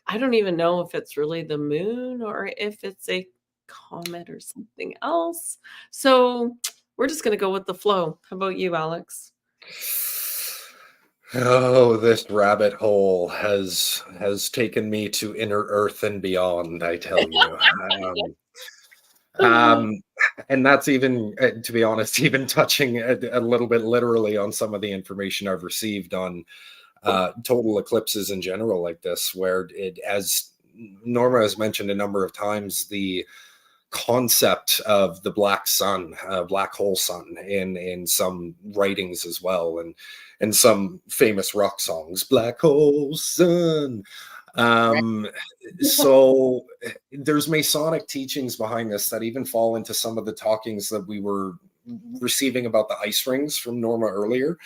Speaker 2: I don't even know if it's really the moon or if it's a comet or something else. So we're just going to go with the flow. How about you, Alex?
Speaker 3: Oh, this rabbit hole has taken me to inner earth and beyond, I tell you. And that's even, to be honest, even touching a little bit literally on some of the information I've received on total eclipses in general like this, where it, as Norma has mentioned a number of times, the concept of the black sun, black hole sun, in some writings as well, and some famous rock songs, black hole sun. So there's Masonic teachings behind this that even fall into some of the talkings that we were receiving about the ice rings from Norma earlier.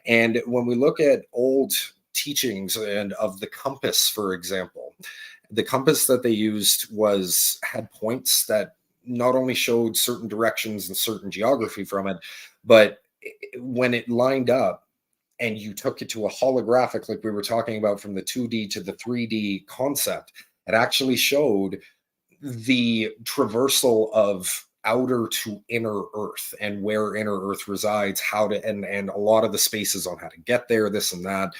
Speaker 3: And when we look at old teachings and of the compass, for example, the compass that they used had points that not only showed certain directions and certain geography from it, but when it lined up and you took it to a holographic, like we were talking about, from the 2D to the 3D concept, it actually showed the traversal of outer to inner Earth and where inner Earth resides, how to, and a lot of the spaces on how to get there, this and that.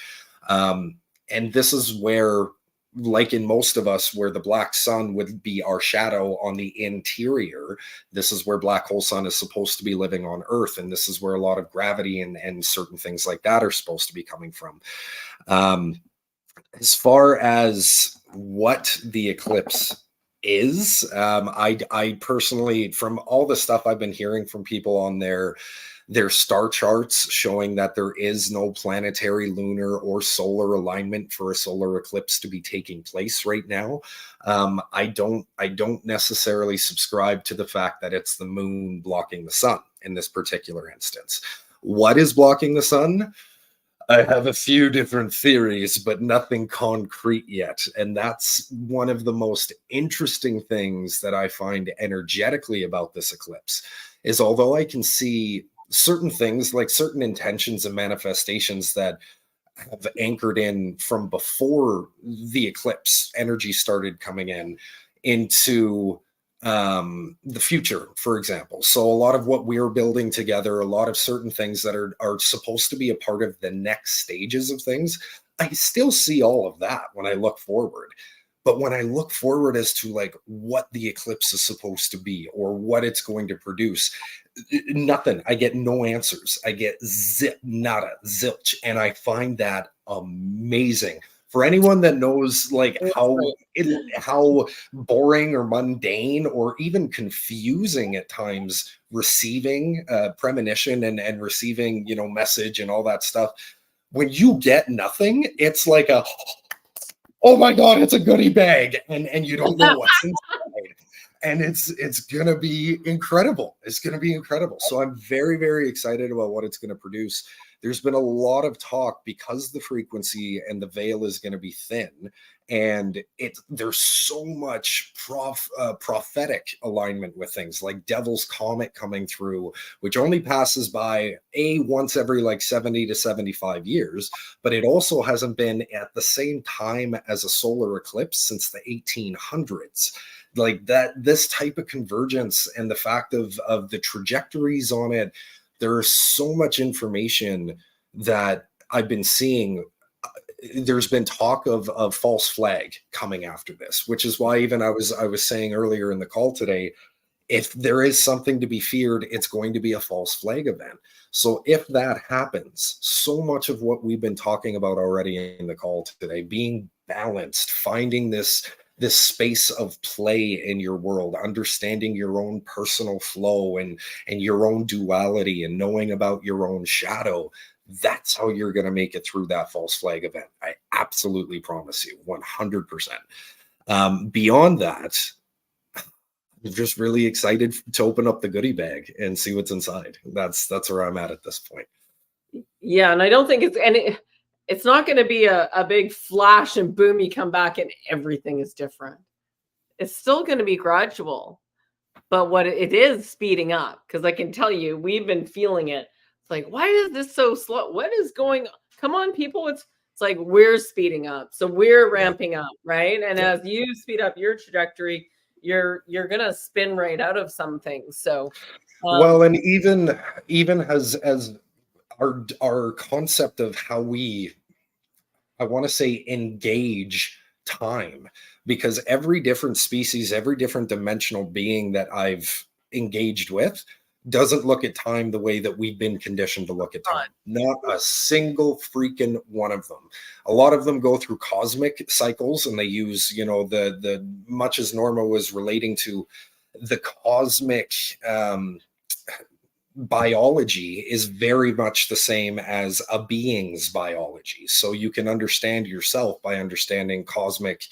Speaker 3: And this is where, like in most of us, where the black sun would be our shadow on the interior, this is where black hole sun is supposed to be living on Earth. And this is where a lot of gravity and certain things like that are supposed to be coming from. As far as what the eclipse is, I personally, from all the stuff I've been hearing from people on their star charts showing that there is no planetary, lunar, or solar alignment for a solar eclipse to be taking place right now. I don't necessarily subscribe to the fact that it's the moon blocking the sun in this particular instance. What is blocking the sun? I have a few different theories, but nothing concrete yet. And that's one of the most interesting things that I find energetically about this eclipse, is although I can see certain things, like certain intentions and manifestations that have anchored in from before the eclipse energy started coming into the future, for example. So a lot of what we're building together, a lot of certain things that are supposed to be a part of the next stages of things, I still see all of that when I look forward. But when I look forward as to like what the eclipse is supposed to be or what it's going to produce, nothing. I get no answers. I get zip, nada, zilch. And I find that amazing. For anyone that knows like how boring or mundane or even confusing at times receiving premonition and receiving, you know, message and all that stuff, when you get nothing, it's like a, oh my God, it's a goodie bag, and you don't know what's inside. And it's gonna be incredible. It's gonna be incredible. So I'm very, very excited about what it's gonna produce. There's been a lot of talk because the frequency and the veil is going to be thin, and there's so much prophetic alignment with things like Devil's Comet coming through, which only passes by once every like 70 to 75 years, but it also hasn't been at the same time as a solar eclipse since the 1800s. Like that, this type of convergence and the fact of the trajectories on it, there is so much information that I've been seeing. There's been talk of false flag coming after this, which is why even I was saying earlier in the call today, if there is something to be feared, it's going to be a false flag event. So if that happens, so much of what we've been talking about already in the call today, being balanced, finding this space of play in your world, understanding your own personal flow and your own duality and knowing about your own shadow, that's how you're going to make it through that false flag event. I absolutely promise you, 100%. Beyond that, I'm just really excited to open up the goodie bag and see what's inside. That's where I'm at this point.
Speaker 2: Yeah, and I don't think it's not going to be a big flash and boom, you come back and everything is different. It's still going to be gradual, but what it is speeding up, because I can tell you, we've been feeling it. It's like, why is this so slow? What is going on? Come on, people. It's like we're speeding up. So we're ramping up, right? And as you speed up your trajectory, you're going to spin right out of some things. So,
Speaker 3: well, and even as our concept of how I want to say engage time, because every different species, every different dimensional being that I've engaged with doesn't look at time the way that we've been conditioned to look at time. Not a single freaking one of them. A lot of them go through cosmic cycles, and they use, you know, the much as Norma was relating to the cosmic biology is very much the same as a being's biology. So you can understand yourself by understanding cosmic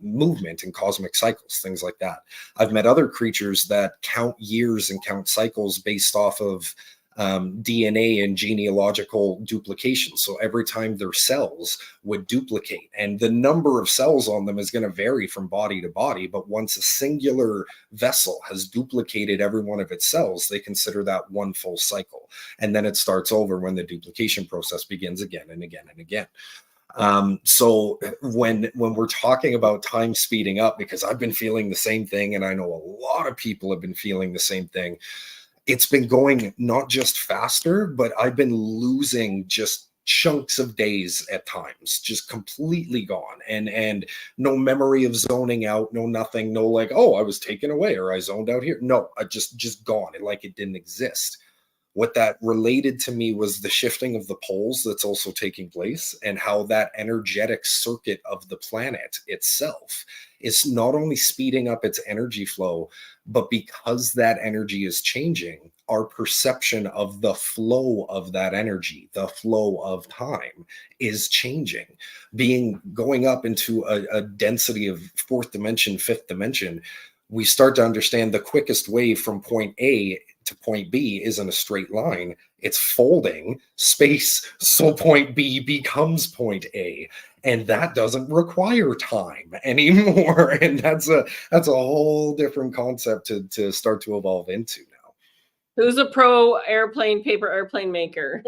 Speaker 3: movement and cosmic cycles, things like that. I've met other creatures that count years and count cycles based off of DNA and genealogical duplication. So every time their cells would duplicate, and the number of cells on them is going to vary from body to body, but once a singular vessel has duplicated every one of its cells, they consider that one full cycle. And then it starts over when the duplication process begins again and again and again. So when we're talking about time speeding up, because I've been feeling the same thing, and I know a lot of people have been feeling the same thing, it's been going not just faster, but I've been losing just chunks of days at times, just completely gone, and no memory of zoning out, no nothing, no like, oh, I was taken away or I zoned out here. No, I just gone, like it didn't exist. What that related to me was the shifting of the poles that's also taking place, and how that energetic circuit of the planet itself is not only speeding up its energy flow, but because that energy is changing, our perception of the flow of that energy, the flow of time, is changing. Going up into a density of fourth dimension, fifth dimension, we start to understand the quickest way from point A to point B isn't a straight line. It's folding space, so point B becomes point A, and that doesn't require time anymore. And that's a whole different concept to start to evolve into now.
Speaker 2: Who's a pro paper airplane maker?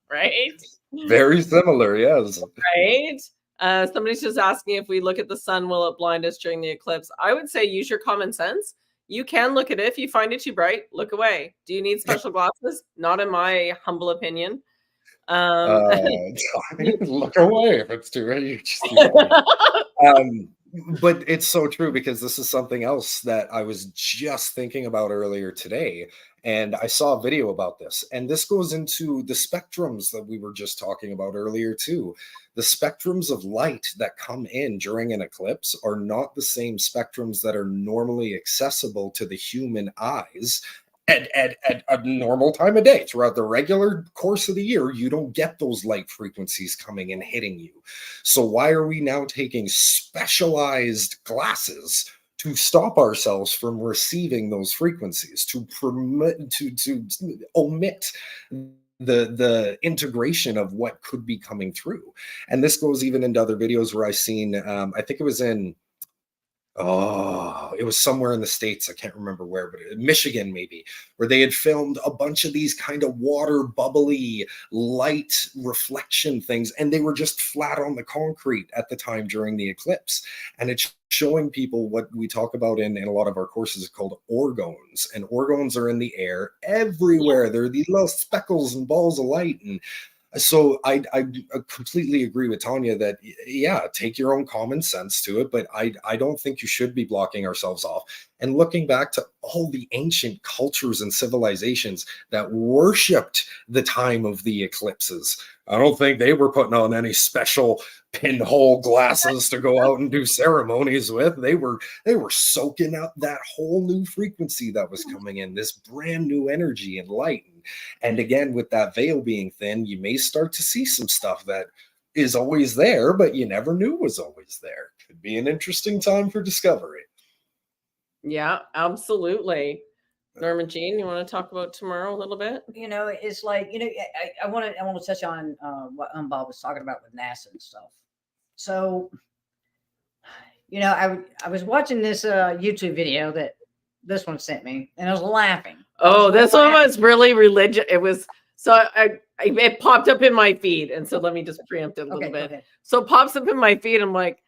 Speaker 2: Right?
Speaker 3: Very similar, yes.
Speaker 2: Right? Somebody's just asking, if we look at the sun, will it blind us during the eclipse? I would say use your common sense. You can look at it. If you find it too bright, look away. Do you need special glasses? Not in my humble opinion.
Speaker 3: Look away if it's too bright. But it's so true, because this is something else that I was just thinking about earlier today. And I saw a video about this. And this goes into the spectrums that we were just talking about earlier, too. The spectrums of light that come in during an eclipse are not the same spectrums that are normally accessible to the human eyes at a normal time of day. Throughout the regular course of the year, you don't get those light frequencies coming and hitting you. So why are we now taking specialized glasses to stop ourselves from receiving those frequencies, to omit the integration of what could be coming through? And this goes even into other videos where I seen, I think it was in, it was somewhere in the States, I can't remember where, but Michigan maybe, where they had filmed a bunch of these kind of water bubbly light reflection things, and they were just flat on the concrete at the time during the eclipse. And it's showing people what we talk about in a lot of our courses called orgons. And orgons are in the air everywhere. They're these little speckles and balls of light. And so I completely agree with Tanya that, yeah, take your own common sense to it, but I don't think you should be blocking ourselves off. And looking back to all the ancient cultures and civilizations that worshipped the time of the eclipses, I don't think they were putting on any special pinhole glasses to go out and do ceremonies with. They were soaking up that whole new frequency that was coming in, this brand new energy and light. And again, with that veil being thin, you may start to see some stuff that is always there, but you never knew was always there. Could be an interesting time for discovery.
Speaker 2: Yeah, absolutely. Norman Jean, you want to talk about tomorrow a little bit?
Speaker 1: It's like, I want to touch on what Bob was talking about with NASA and stuff. So, I was watching this YouTube video that this one sent me, and I was laughing.
Speaker 2: Oh, this one was really religious. It was, so it popped up in my feed, and so let me just preempt it a little bit. So it pops up in my feed. I'm like,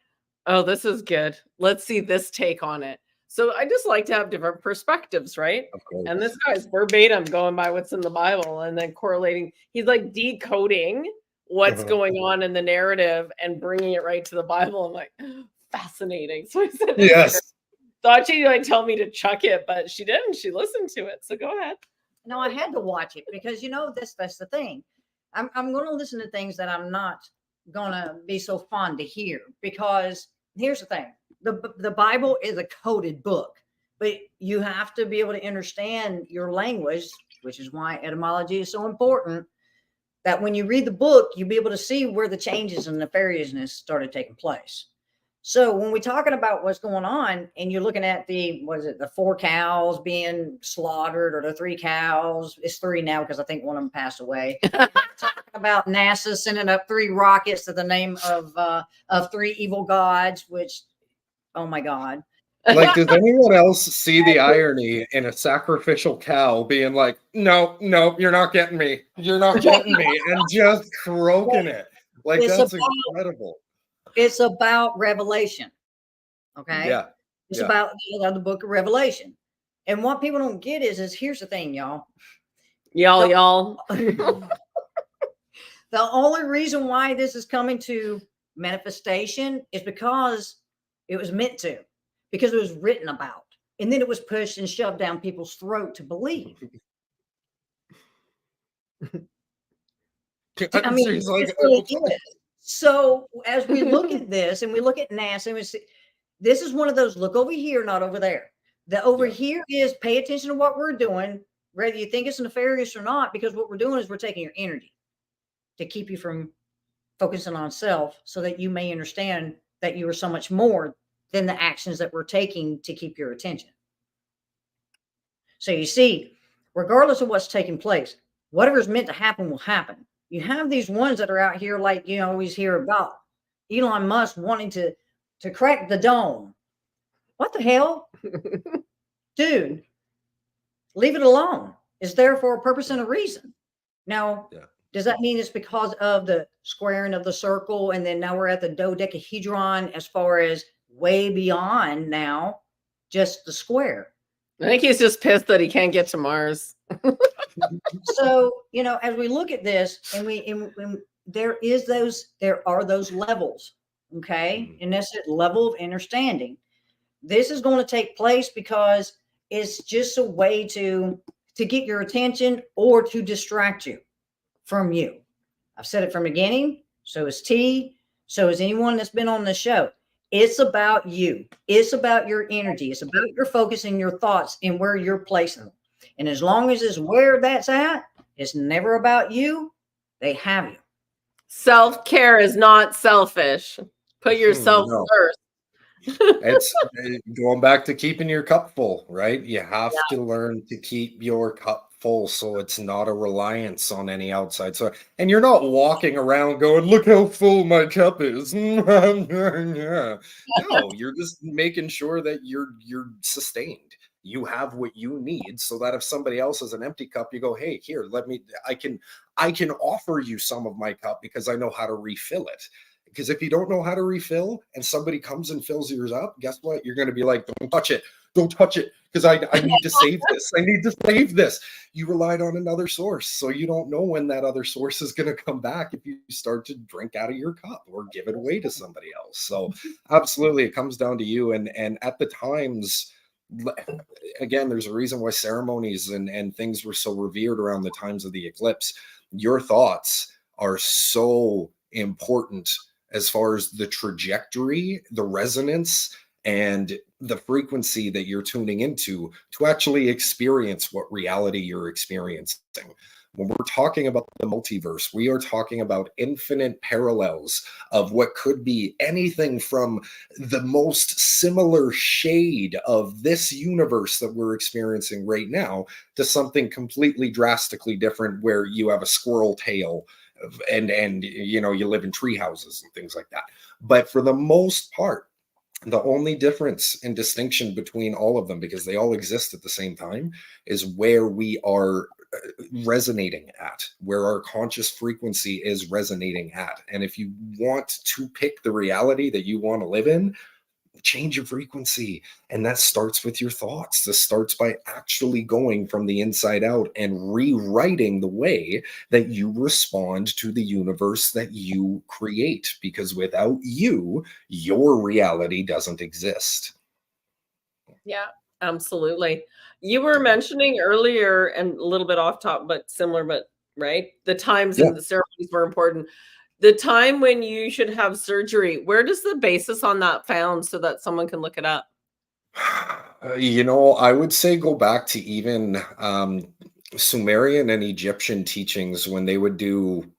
Speaker 2: oh, this is good. Let's see this take on it. So I just like to have different perspectives, right?
Speaker 3: Of course.
Speaker 2: And this guy's verbatim going by what's in the Bible and then correlating. He's like decoding what's going on in the narrative and bringing it right to the Bible. I'm like, fascinating. So I said,
Speaker 3: yes.
Speaker 2: Thought she'd like tell me to chuck it, but she didn't. She listened to it. So go ahead.
Speaker 1: No, I had to watch it because that's the thing. I'm going to listen to things that I'm not going to be so fond to hear, because here's the thing. The Bible is a coded book, but you have to be able to understand your language, which is why etymology is so important, that when you read the book, you'll be able to see where the changes and nefariousness started taking place. So when we're talking about what's going on and you're looking at the 4 cows being slaughtered, or the 3 cows, it's 3 now because I think one of them passed away. Talking about NASA sending up 3 rockets to the name of 3 evil gods, which, oh my God.
Speaker 3: Like, does anyone else see the irony in a sacrificial cow being like, no, you're not getting me. You're not getting me. And just croaking it. Like,
Speaker 1: it's
Speaker 3: that's
Speaker 1: about,
Speaker 3: incredible.
Speaker 1: it's about revelation. Okay.
Speaker 3: Yeah.
Speaker 1: It's
Speaker 3: Yeah.
Speaker 1: about the book of Revelation. And what people don't get is here's the thing, y'all.
Speaker 2: Y'all.
Speaker 1: The only reason why this is coming to manifestation is because it was meant to, because it was written about, and then it was pushed and shoved down people's throat to believe. I mean,
Speaker 3: She's like,
Speaker 1: it really is. So as we look at this and we look at NASA, and we see, this is one of those look over here, not over there. The over here is pay attention to what we're doing, whether you think it's nefarious or not, because what we're doing is we're taking your energy to keep you from focusing on self, so that you may understand that you are so much more than the actions that we're taking to keep your attention. So you see, regardless of what's taking place, whatever's meant to happen will happen. You have these ones that are out here, like you always hear about Elon Musk wanting to crack the dome. What the hell? Dude, leave it alone. It's there for a purpose and a reason. Now, does that mean it's because of the squaring of the circle, and then now we're at the dodecahedron, as far as way beyond now just the square?
Speaker 2: I think he's just pissed that he can't get to Mars.
Speaker 1: So, as we look at this, and there are those levels, okay? And that's a level of understanding. This is going to take place because it's just a way to get your attention or to distract you from you. I've said it from the beginning. So is T. So is anyone that's been on the show. It's about you. It's about your energy. It's about your focus and your thoughts and where you're placing them. And as long as it's where that's at, it's never about you. They have you.
Speaker 2: Self-care is not selfish. Put yourself first.
Speaker 3: It's going back to keeping your cup full, right? You have to learn to keep your cup full, so it's not a reliance on any outside. So, and you're not walking around going, "Look how full my cup is." No, you're just making sure that you're sustained. You have what you need, so that if somebody else has an empty cup, you go, "Hey, here, I can offer you some of my cup because I know how to refill it." Because if you don't know how to refill and somebody comes and fills yours up, guess what? You're going to be like, "Don't touch it. Don't touch it. Because I need to save this. I need to save this." You relied on another source. So you don't know when that other source is going to come back if you start to drink out of your cup or give it away to somebody else. So absolutely, it comes down to you. And at the times, again, there's a reason why ceremonies and things were so revered around the times of the eclipse. Your thoughts are so important as far as the trajectory, the resonance, and the frequency that you're tuning into to actually experience what reality you're experiencing. When we're talking about the multiverse, we are talking about infinite parallels of what could be anything from the most similar shade of this universe that we're experiencing right now to something completely drastically different, where you have a squirrel tail and you live in tree houses and things like that. But for the most part, the only difference and distinction between all of them, because they all exist at the same time, is where we are resonating at, where our conscious frequency is resonating at. And if you want to pick the reality that you want to live in, change your frequency. And that starts with your thoughts. This starts by actually going from the inside out and rewriting the way that you respond to the universe that you create, because without you, your reality doesn't exist.
Speaker 2: Yeah, absolutely. You were mentioning earlier, and a little bit off top, but similar, but right, the times and the ceremonies were important. The time when you should have surgery, where does the basis on that found, so that someone can look it up?
Speaker 3: I would say go back to even Sumerian and Egyptian teachings, when they would do,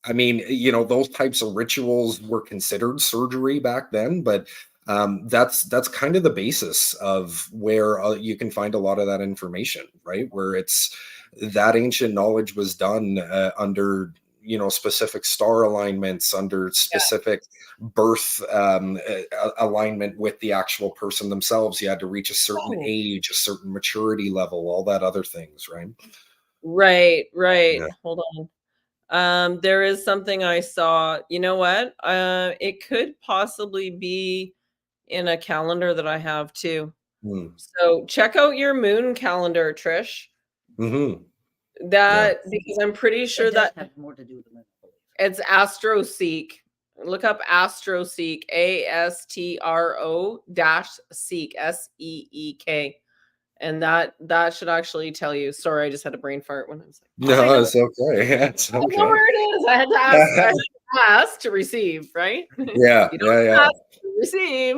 Speaker 3: those types of rituals were considered surgery back then, but that's kind of the basis of where you can find a lot of that information, right? Where it's that ancient knowledge was done under specific star alignments, under specific birth alignment with the actual person themselves. You had to reach a certain age, a certain maturity level, all that other things, right?
Speaker 2: Right.
Speaker 3: Yeah.
Speaker 2: Hold on. There is something I saw. You know what? It could possibly be in a calendar that I have too.
Speaker 3: Hmm.
Speaker 2: So check out your moon calendar, Trish.
Speaker 3: Mm-hmm. Yeah.
Speaker 2: That because I'm pretty sure
Speaker 1: It does
Speaker 2: that
Speaker 1: have more to do with the moon, I believe.
Speaker 2: it's AstroSeek. Look up AstroSeek, ASTRO-Seek, SEEK. And that should actually tell you. Sorry, I just had a brain fart when I was like, oh, I
Speaker 3: No,
Speaker 2: know,
Speaker 3: it's okay. It's
Speaker 2: I know
Speaker 3: okay.
Speaker 2: where it is. I had to ask to receive, right?
Speaker 3: Yeah,
Speaker 2: You
Speaker 3: yeah,
Speaker 2: don't
Speaker 3: yeah.
Speaker 2: ask to receive.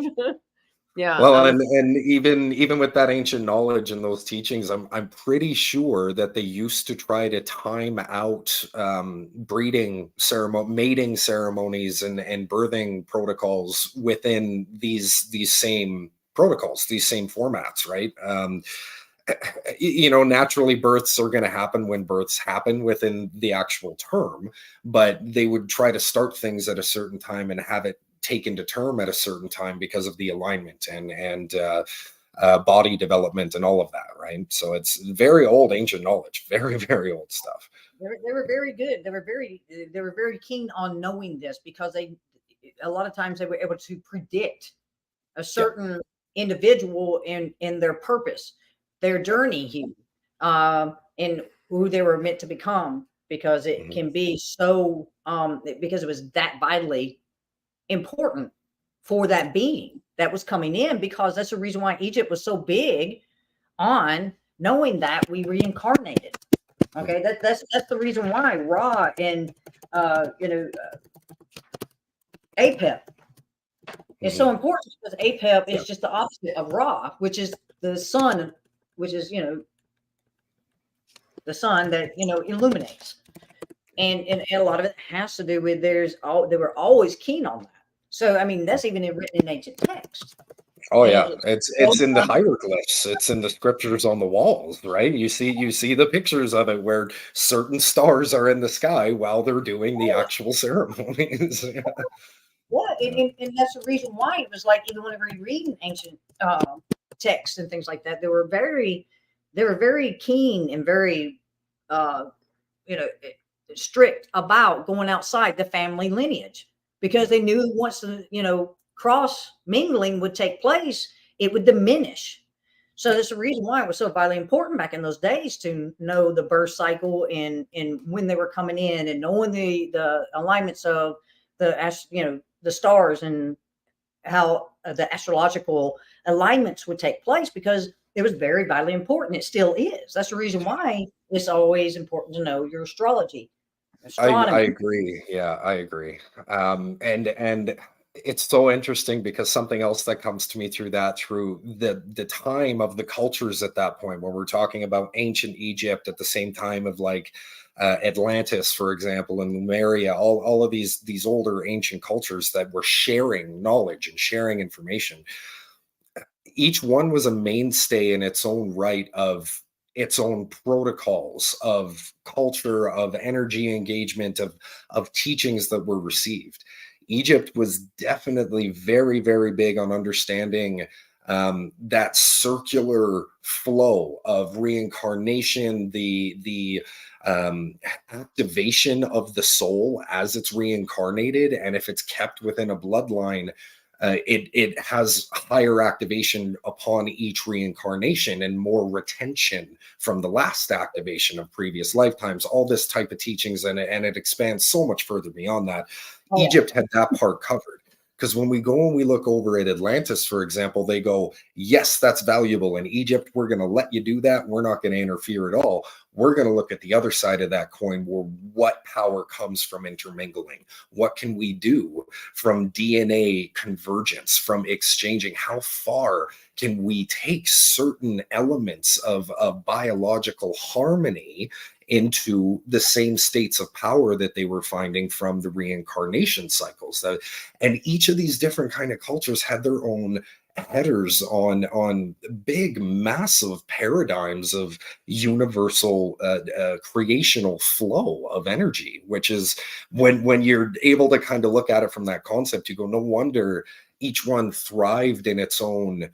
Speaker 2: Yeah, that
Speaker 3: Well,
Speaker 2: was
Speaker 3: and even with that ancient knowledge and those teachings, I'm pretty sure that they used to try to time out mating ceremonies and birthing protocols within these same protocols, these same formats, right? Naturally births are going to happen when births happen within the actual term, but they would try to start things at a certain time and have it taken to term at a certain time because of the alignment and body development and all of that, right? So it's very old ancient knowledge, very, very old stuff.
Speaker 1: They were very good. They were very keen on knowing this because a lot of times they were able to predict a certain individual in their purpose, their journey here, and who they were meant to become, because it
Speaker 3: Mhm.
Speaker 1: can be so because it was that vitally important for that being that was coming in, because that's the reason why Egypt was so big on knowing that we reincarnated. Okay, that's the reason why Ra and Apep is so
Speaker 3: Mhm.
Speaker 1: important, because Apep
Speaker 3: Yeah.
Speaker 1: is just the opposite of Ra, which is the sun, which is the sun that illuminates, and a lot of it has to do with they were always keen on that. So I mean that's even written in ancient text.
Speaker 3: Oh
Speaker 1: And
Speaker 3: yeah,
Speaker 1: it's
Speaker 3: it's in the hieroglyphs. It's in the scriptures on the walls, right? You see the pictures of it where certain stars are in the sky while they're doing the actual ceremonies. Yeah.
Speaker 1: what,
Speaker 3: Yeah.
Speaker 1: and that's the reason why it was like, even whenever you read in ancient texts and things like that, they were very keen and very uh, you know strict about going outside the family lineage, because they knew once the cross mingling would take place, it would diminish. So that's the reason why it was so vitally important back in those days to know the birth cycle, and when they were coming in, and knowing the alignments of the stars, and how the astrological alignments would take place, because it was very vitally important. It still is. That's the reason why it's always important to know your astrology,
Speaker 3: I
Speaker 1: astronomy.
Speaker 3: agree. Yeah, I agree. And it's so interesting because something else that comes to me through the time of the cultures at that point, when we're talking about ancient Egypt at the same time of like Atlantis, for example, and Lemuria, all of these older ancient cultures that were sharing knowledge and sharing information. Each one was a mainstay in its own right of its own protocols of culture, of energy engagement, of teachings that were received. Egypt was definitely very, very big on understanding that circular flow of reincarnation, the activation of the soul as it's reincarnated, and if it's kept within a bloodline, it has higher activation upon each reincarnation and more retention from the last activation of previous lifetimes. All this type of teachings, and it expands so much further beyond that.
Speaker 1: Oh yeah.
Speaker 3: Egypt had that part covered. Because when we go and we look over at Atlantis, for example, they go, yes, that's valuable. In Egypt, we're going to let you do that. We're not going to interfere at all. We're going to look at the other side of that coin, where what power comes from intermingling. What can we do from DNA convergence, from exchanging? How far can we take certain elements of biological harmony into the same states of power that they were finding from the reincarnation cycles? And each of these different kind of cultures had their own headers on big, massive paradigms of universal creational flow of energy, which is when you're able to kind of look at it from that concept, you go, no wonder each one thrived in its own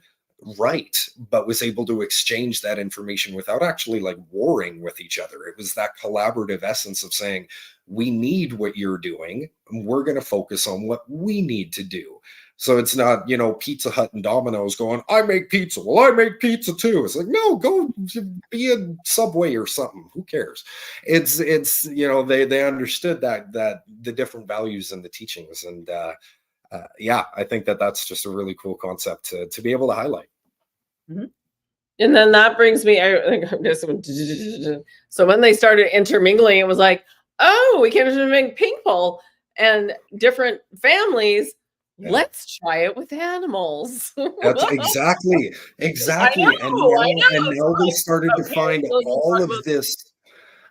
Speaker 3: right, but was able to exchange that information without actually like warring with each other. It was that collaborative essence of saying, we need what you're doing, and we're going to focus on what we need to do. So it's not, you know, Pizza Hut and Domino's going, I make pizza. Well, I make pizza too. It's like, no, go be a Subway or something. Who cares? It's you know, they understood that the different values and the teachings, and yeah, I think that's just a really cool concept to be able to highlight.
Speaker 1: Mhm.
Speaker 2: And then that brings me, so when they started intermingling, it was like, oh, we can intermingle people and different families.
Speaker 3: Yeah.
Speaker 2: Let's try it with animals.
Speaker 3: That's exactly.
Speaker 2: I
Speaker 3: And now they started to find all of this.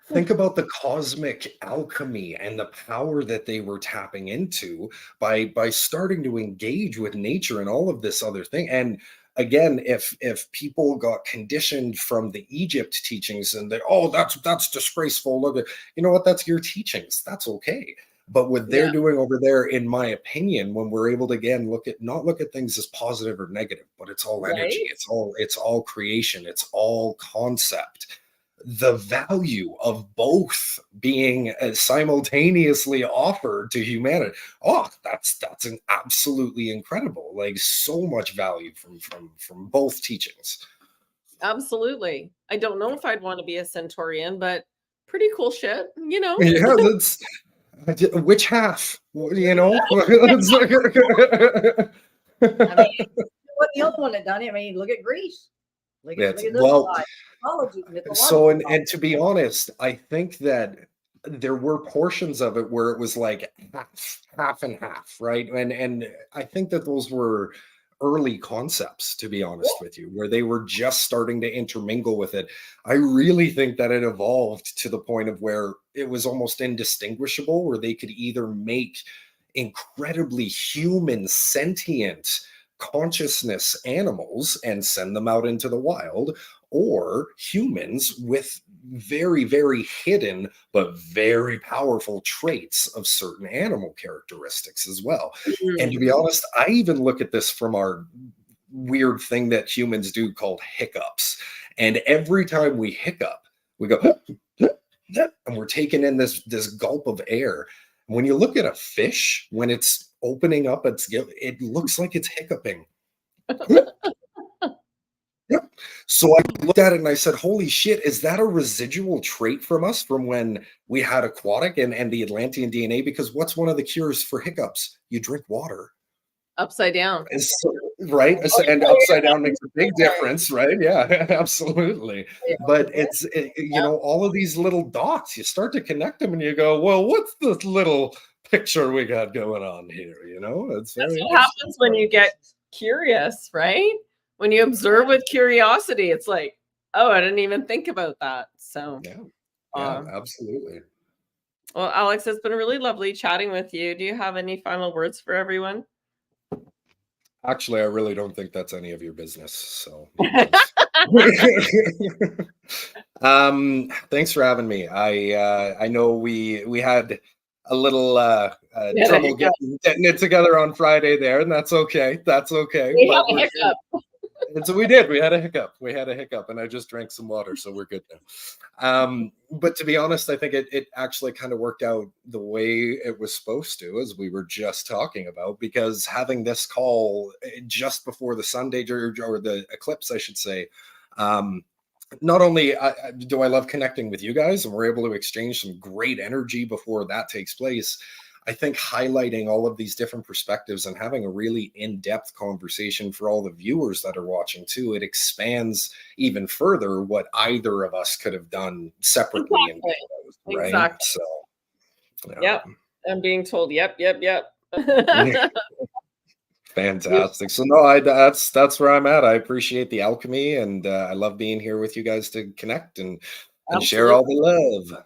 Speaker 3: Think about the cosmic alchemy and the power that they were tapping into by starting to engage with nature and all of this other thing. And again, if people got conditioned from the Egypt teachings and they, oh, that's disgraceful. Look at, you know what, that's your teachings. That's okay. But what they're doing over there, in my opinion, when we're able to again not look at things as positive or negative, but it's all energy, it's all creation, it's all concept. The value of both being simultaneously offered to humanity. Oh, that's an absolutely incredible. Like so much value from both teachings.
Speaker 2: Absolutely. I don't know if I'd want to be a Centaurian, but pretty cool shit, you know.
Speaker 3: Yeah, that's which half, you know. It's like,
Speaker 1: I mean, what the other one that done it? I mean, look at Greece. Look at this
Speaker 3: well,
Speaker 1: side.
Speaker 3: so and to be honest, I think that there were portions of it where it was like half and half, right? And I think that those were early concepts, to be honest with you, where they were just starting to intermingle with it. I really think that it evolved to the point of where it was almost indistinguishable, where they could either make incredibly human, sentient consciousness animals and send them out into the wild, or humans with very, very hidden but very powerful traits of certain animal characteristics as well. And to be honest, I even look at this from our weird thing that humans do called hiccups. And every time we hiccup, we go, and we're taking in this gulp of air. When you look at a fish, when it's opening up, it looks like it's hiccuping. Yep. So I looked at it and I said, holy shit, is that a residual trait from us from when we had aquatic and the Atlantean DNA? Because what's one of the cures for hiccups? You drink water.
Speaker 2: Upside down.
Speaker 3: Right? And upside down makes a big difference, right? Yeah, absolutely. But you know, all of these little dots, you start to connect them and you go, well, what's this little picture we got going on here? You know,
Speaker 2: that's what happens when you get curious, right? When you observe with curiosity, it's like, oh, I didn't even think about that. So
Speaker 3: yeah, absolutely.
Speaker 2: Well, Alex, it's been really lovely chatting with you. Do you have any final words for everyone?
Speaker 3: Actually, I really don't think that's any of your business. So thanks for having me. I know we had a little trouble getting it together on Friday there, and that's okay. That's okay.
Speaker 2: We had a hiccup.
Speaker 3: And so we did. We had a hiccup, and I just drank some water, so we're good now. But to be honest, I think it actually kind of worked out the way it was supposed to, as we were just talking about, because having this call just before the Sunday or the eclipse, I should say, not only do I love connecting with you guys, and we're able to exchange some great energy before that takes place, I think highlighting all of these different perspectives and having a really in-depth conversation for all the viewers that are watching too, it expands even further what either of us could have done separately.
Speaker 2: Exactly. Right? Exactly.
Speaker 3: So,
Speaker 2: yep. I'm being told, yep.
Speaker 3: Fantastic. So no, that's where I'm at. I appreciate the alchemy, and I love being here with you guys to connect and share all the love.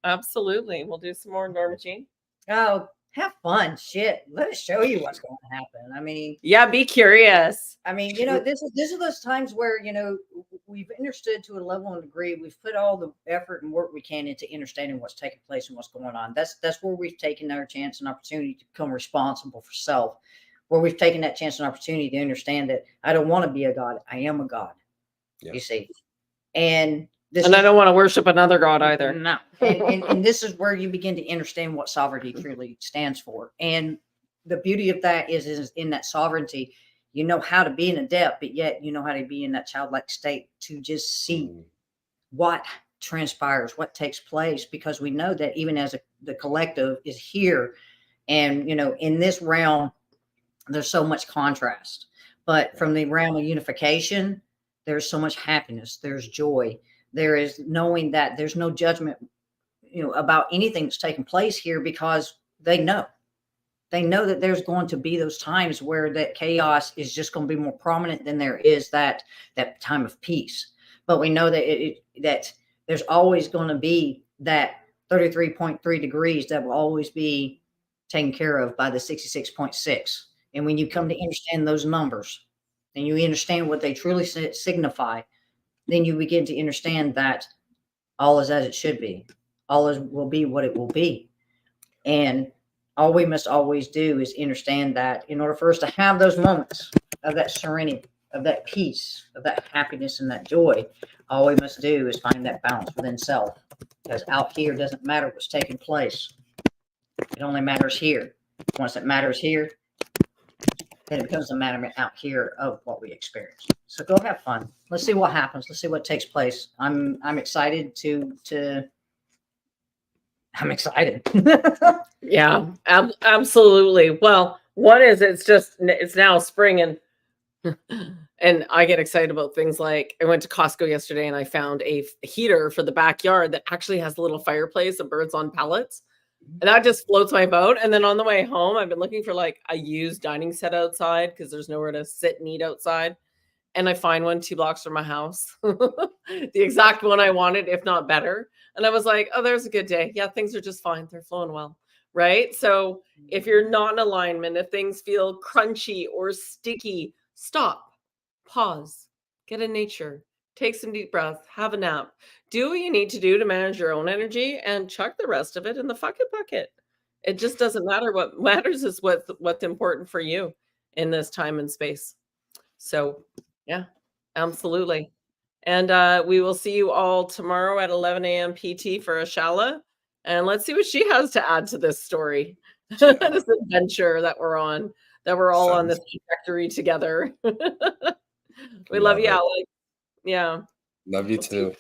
Speaker 2: Absolutely. We'll do some more, Norma Jean.
Speaker 1: Oh, have fun. Shit. Let us show you what's going to happen. I mean,
Speaker 2: yeah, be curious.
Speaker 1: I mean, you know, this is those times where, you know, we've understood to a level and degree. We've put all the effort and work we can into understanding what's taking place and what's going on. That's where we've taken our chance and opportunity to become responsible for self. where we've taken that chance and opportunity to understand that I don't want to be a God. I am a God, you see. And this
Speaker 2: I don't want to worship another God either.
Speaker 1: No. And this is where you begin to understand what sovereignty truly stands for. And the beauty of that is in that sovereignty, you know how to be an adept, but yet you know how to be in that childlike state to just see what transpires, what takes place, because we know that even as the collective is here, and in this realm, there's so much contrast. But from the realm of unification, there's so much happiness, there's joy, there is knowing that there's no judgment, about anything that's taking place here, because they know that there's going to be those times where that chaos is just going to be more prominent than there is that time of peace. But we know that that there's always going to be that 33.3 degrees that will always be taken care of by the 66.6. And when you come to understand those numbers and you understand what they truly signify, then you begin to understand that all is as it should be. All will be what it will be. And all we must always do is understand that in order for us to have those moments of that serenity, of that peace, of that happiness and that joy, all we must do is find that balance within self. Because out here doesn't matter what's taking place. It only matters here. Once it matters here, then it becomes a matter out here of what we experience. So go have fun. Let's see what happens. Let's see what takes place. I'm excited I'm excited.
Speaker 2: Yeah, absolutely. Well, it's now spring, and I get excited about things like I went to Costco yesterday and I found a heater for the backyard that actually has a little fireplace and birds on pellets. And that just floats my boat. And then on the way home, I've been looking for like a used dining set outside because there's nowhere to sit and eat outside. And I find one 2 blocks from my house, the exact one I wanted, if not better. And I was like, oh, there's a good day. Yeah, things are just fine. They're flowing well. Right. So if you're not in alignment, if things feel crunchy or sticky, stop, pause, get in nature, take some deep breaths, have a nap, do what you need to do to manage your own energy, and chuck the rest of it in the fuck it bucket. It just doesn't matter. What matters is what's important for you in this time and space. So yeah, absolutely. And we will see you all tomorrow at 11 a.m. PT for Ashala. And let's see what she has to add to this story, this adventure that we're on, that we're all on this trajectory together. We love you, Alex. Yeah.
Speaker 3: Love you too.